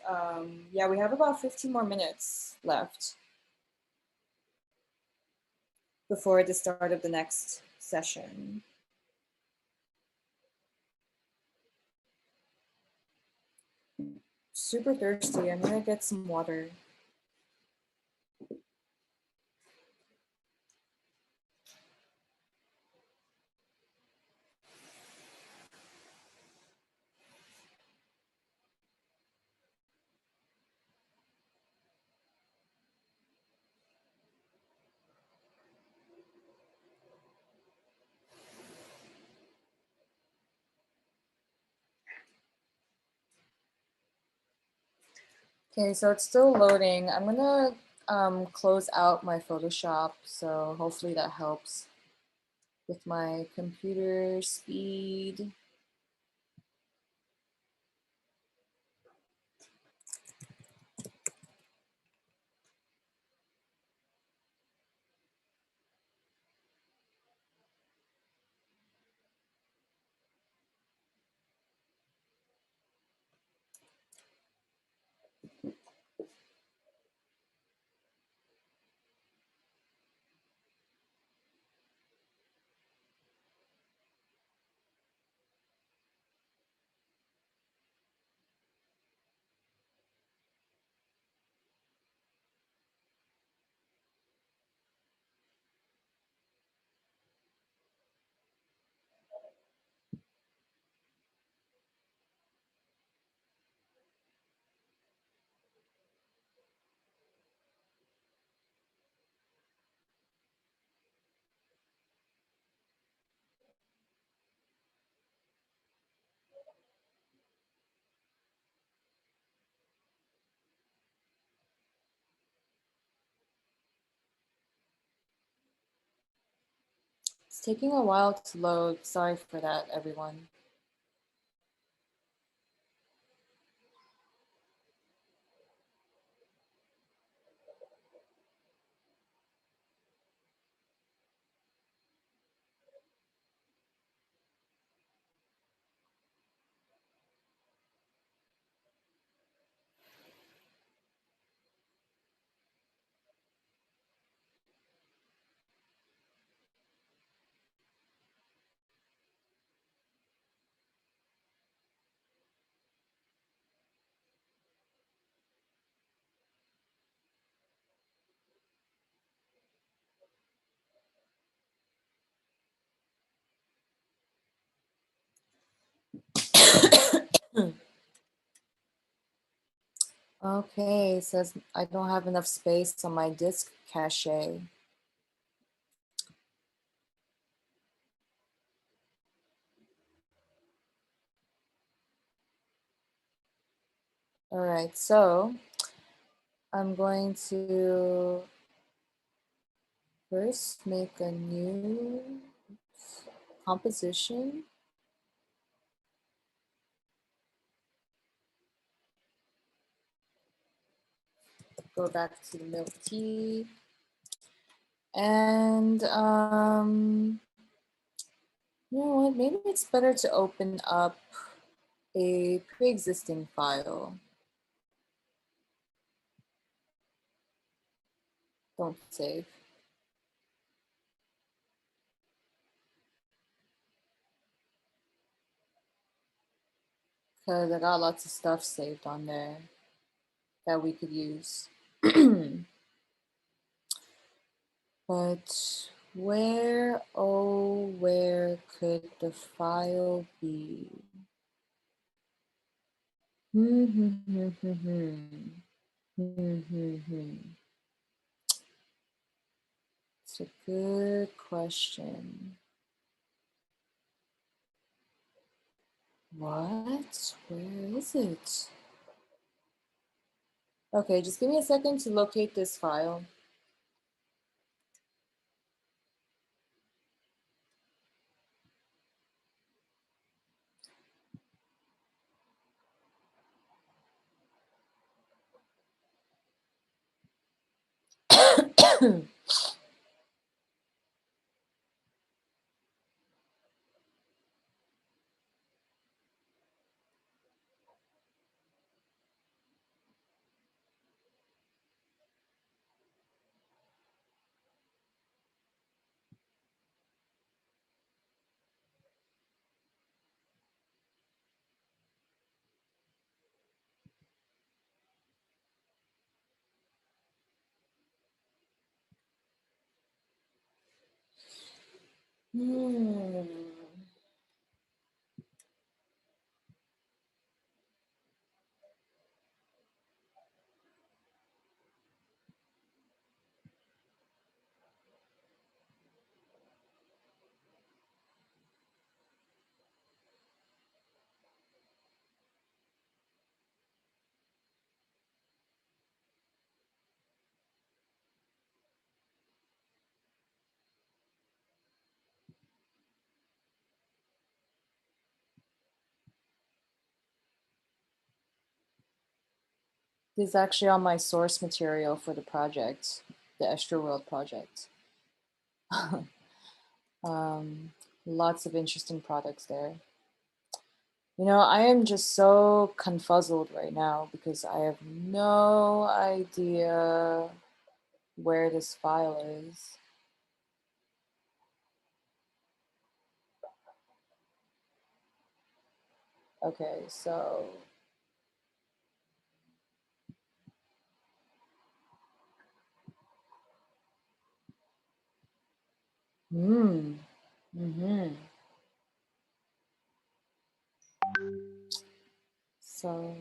yeah, we have about 15 more minutes left before the start of the next session. Super thirsty. I'm gonna get some water. Okay, so it's still loading. I'm gonna close out my Photoshop, so hopefully that helps with my computer speed. It's taking a while to load. Sorry for that, everyone. Okay, it says I don't have enough space on my disk cache. All right, so I'm going to first make a new composition. Go back to the milk tea. And you know what, maybe it's better to open up a pre-existing file. Don't save. because I got lots of stuff saved on there that we could use. But where, oh, where could the file be? It's a good question. What? Where is it? Okay, just give me a second to locate this file. This is actually on my source material for the project, the World project. Lots of interesting products there. You know, I am just so confuzzled right now because I have no idea where this file is. Okay, so So,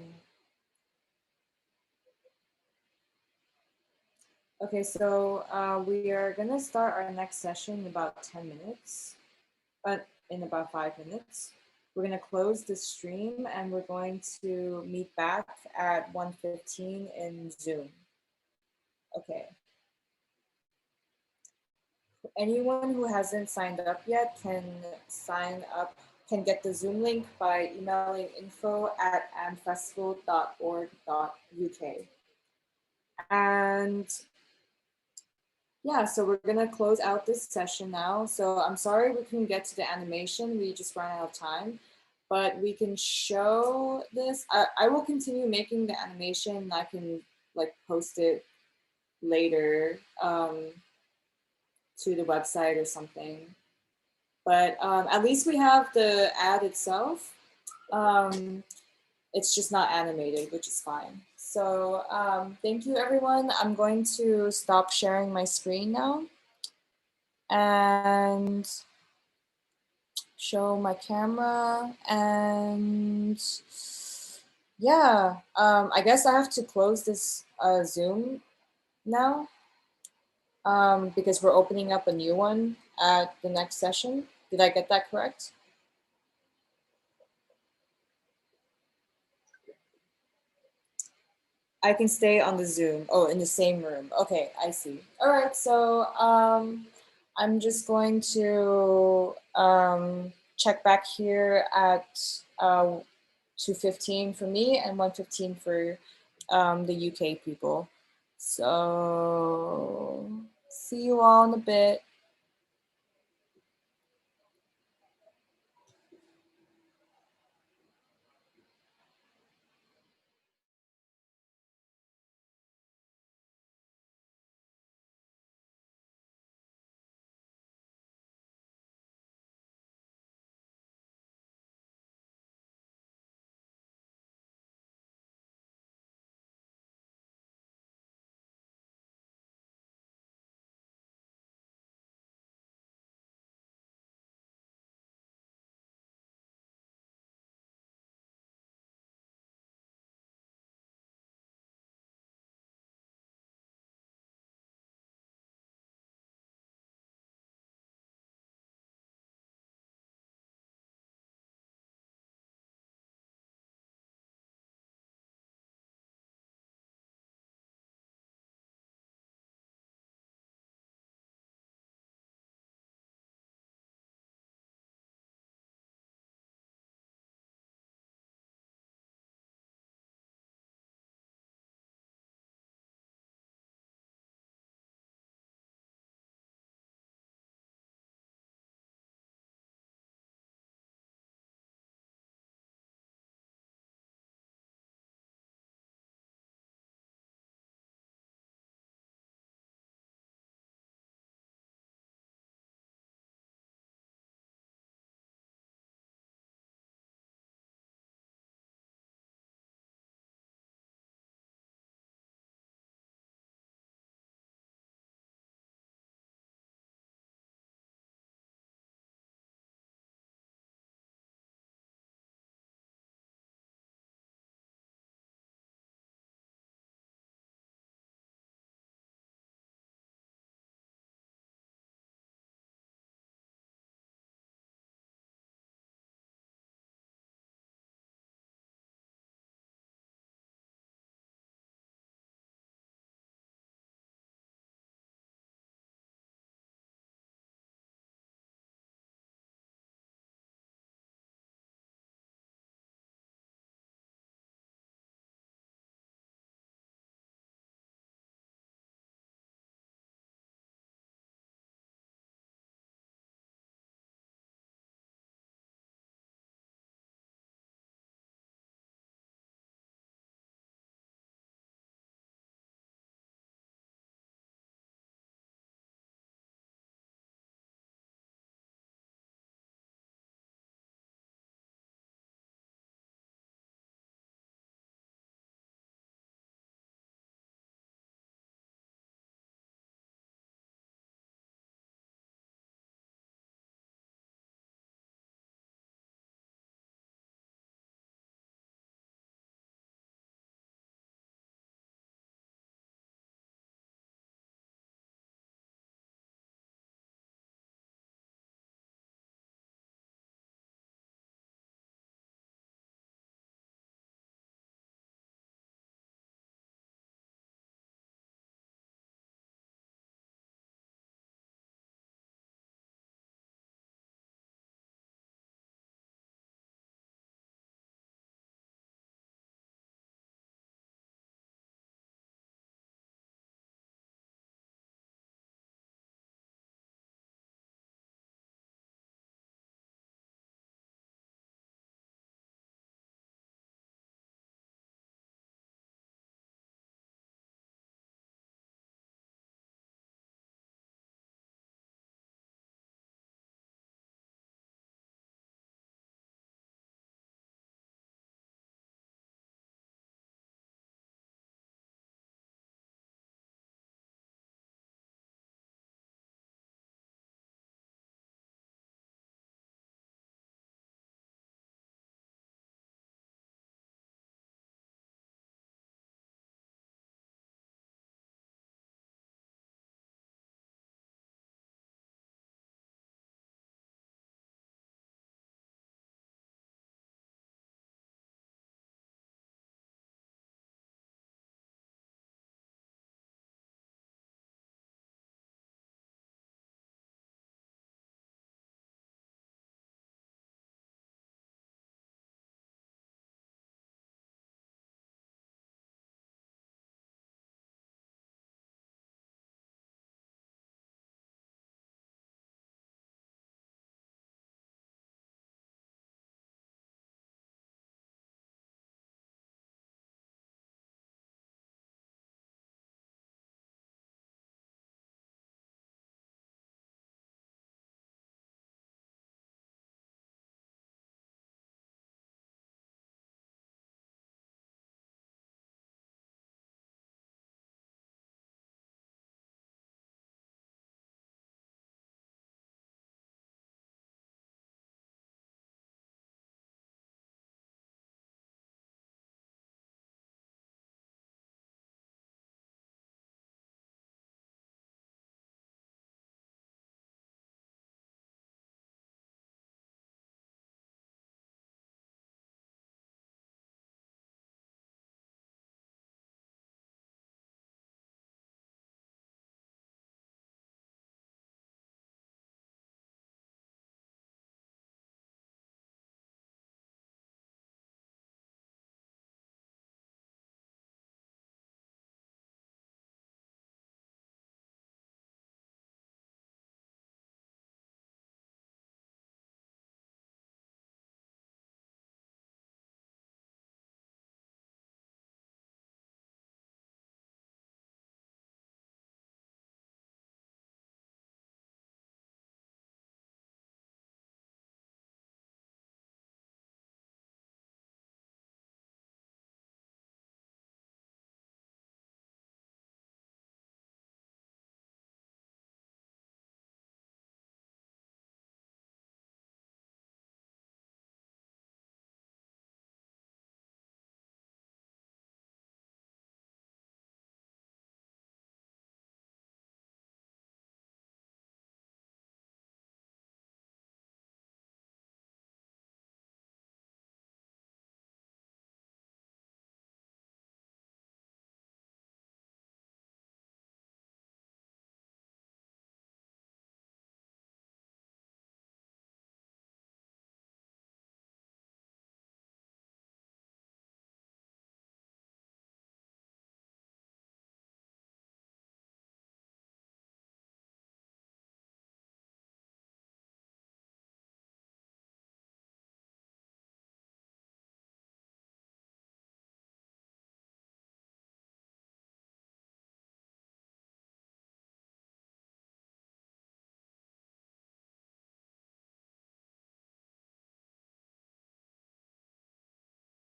okay, so we are gonna start our next session in about 10 minutes, but in about 5 minutes. We're gonna close the stream and we're going to meet back at 1:15 in Zoom. Okay. Anyone who hasn't signed up yet can sign up, can get the Zoom link by emailing info@amfestival.org.uk. And yeah, so we're gonna close out this session now. So I'm sorry we couldn't get to the animation, we just ran out of time, but we can show this. I will continue making the animation. I can like post it later to the website or something. But at least we have the ad itself. It's just not animated, which is fine. So thank you, everyone. I'm going to stop sharing my screen now and show my camera. And yeah, I guess I have to close this Zoom now because we're opening up a new one at the next session. Did I get that correct? I can stay on the Zoom. Oh, in the same room. Okay, I see. All right, so I'm just going to check back here at 2:15 for me and 1:15 for the UK people. So see you all in a bit.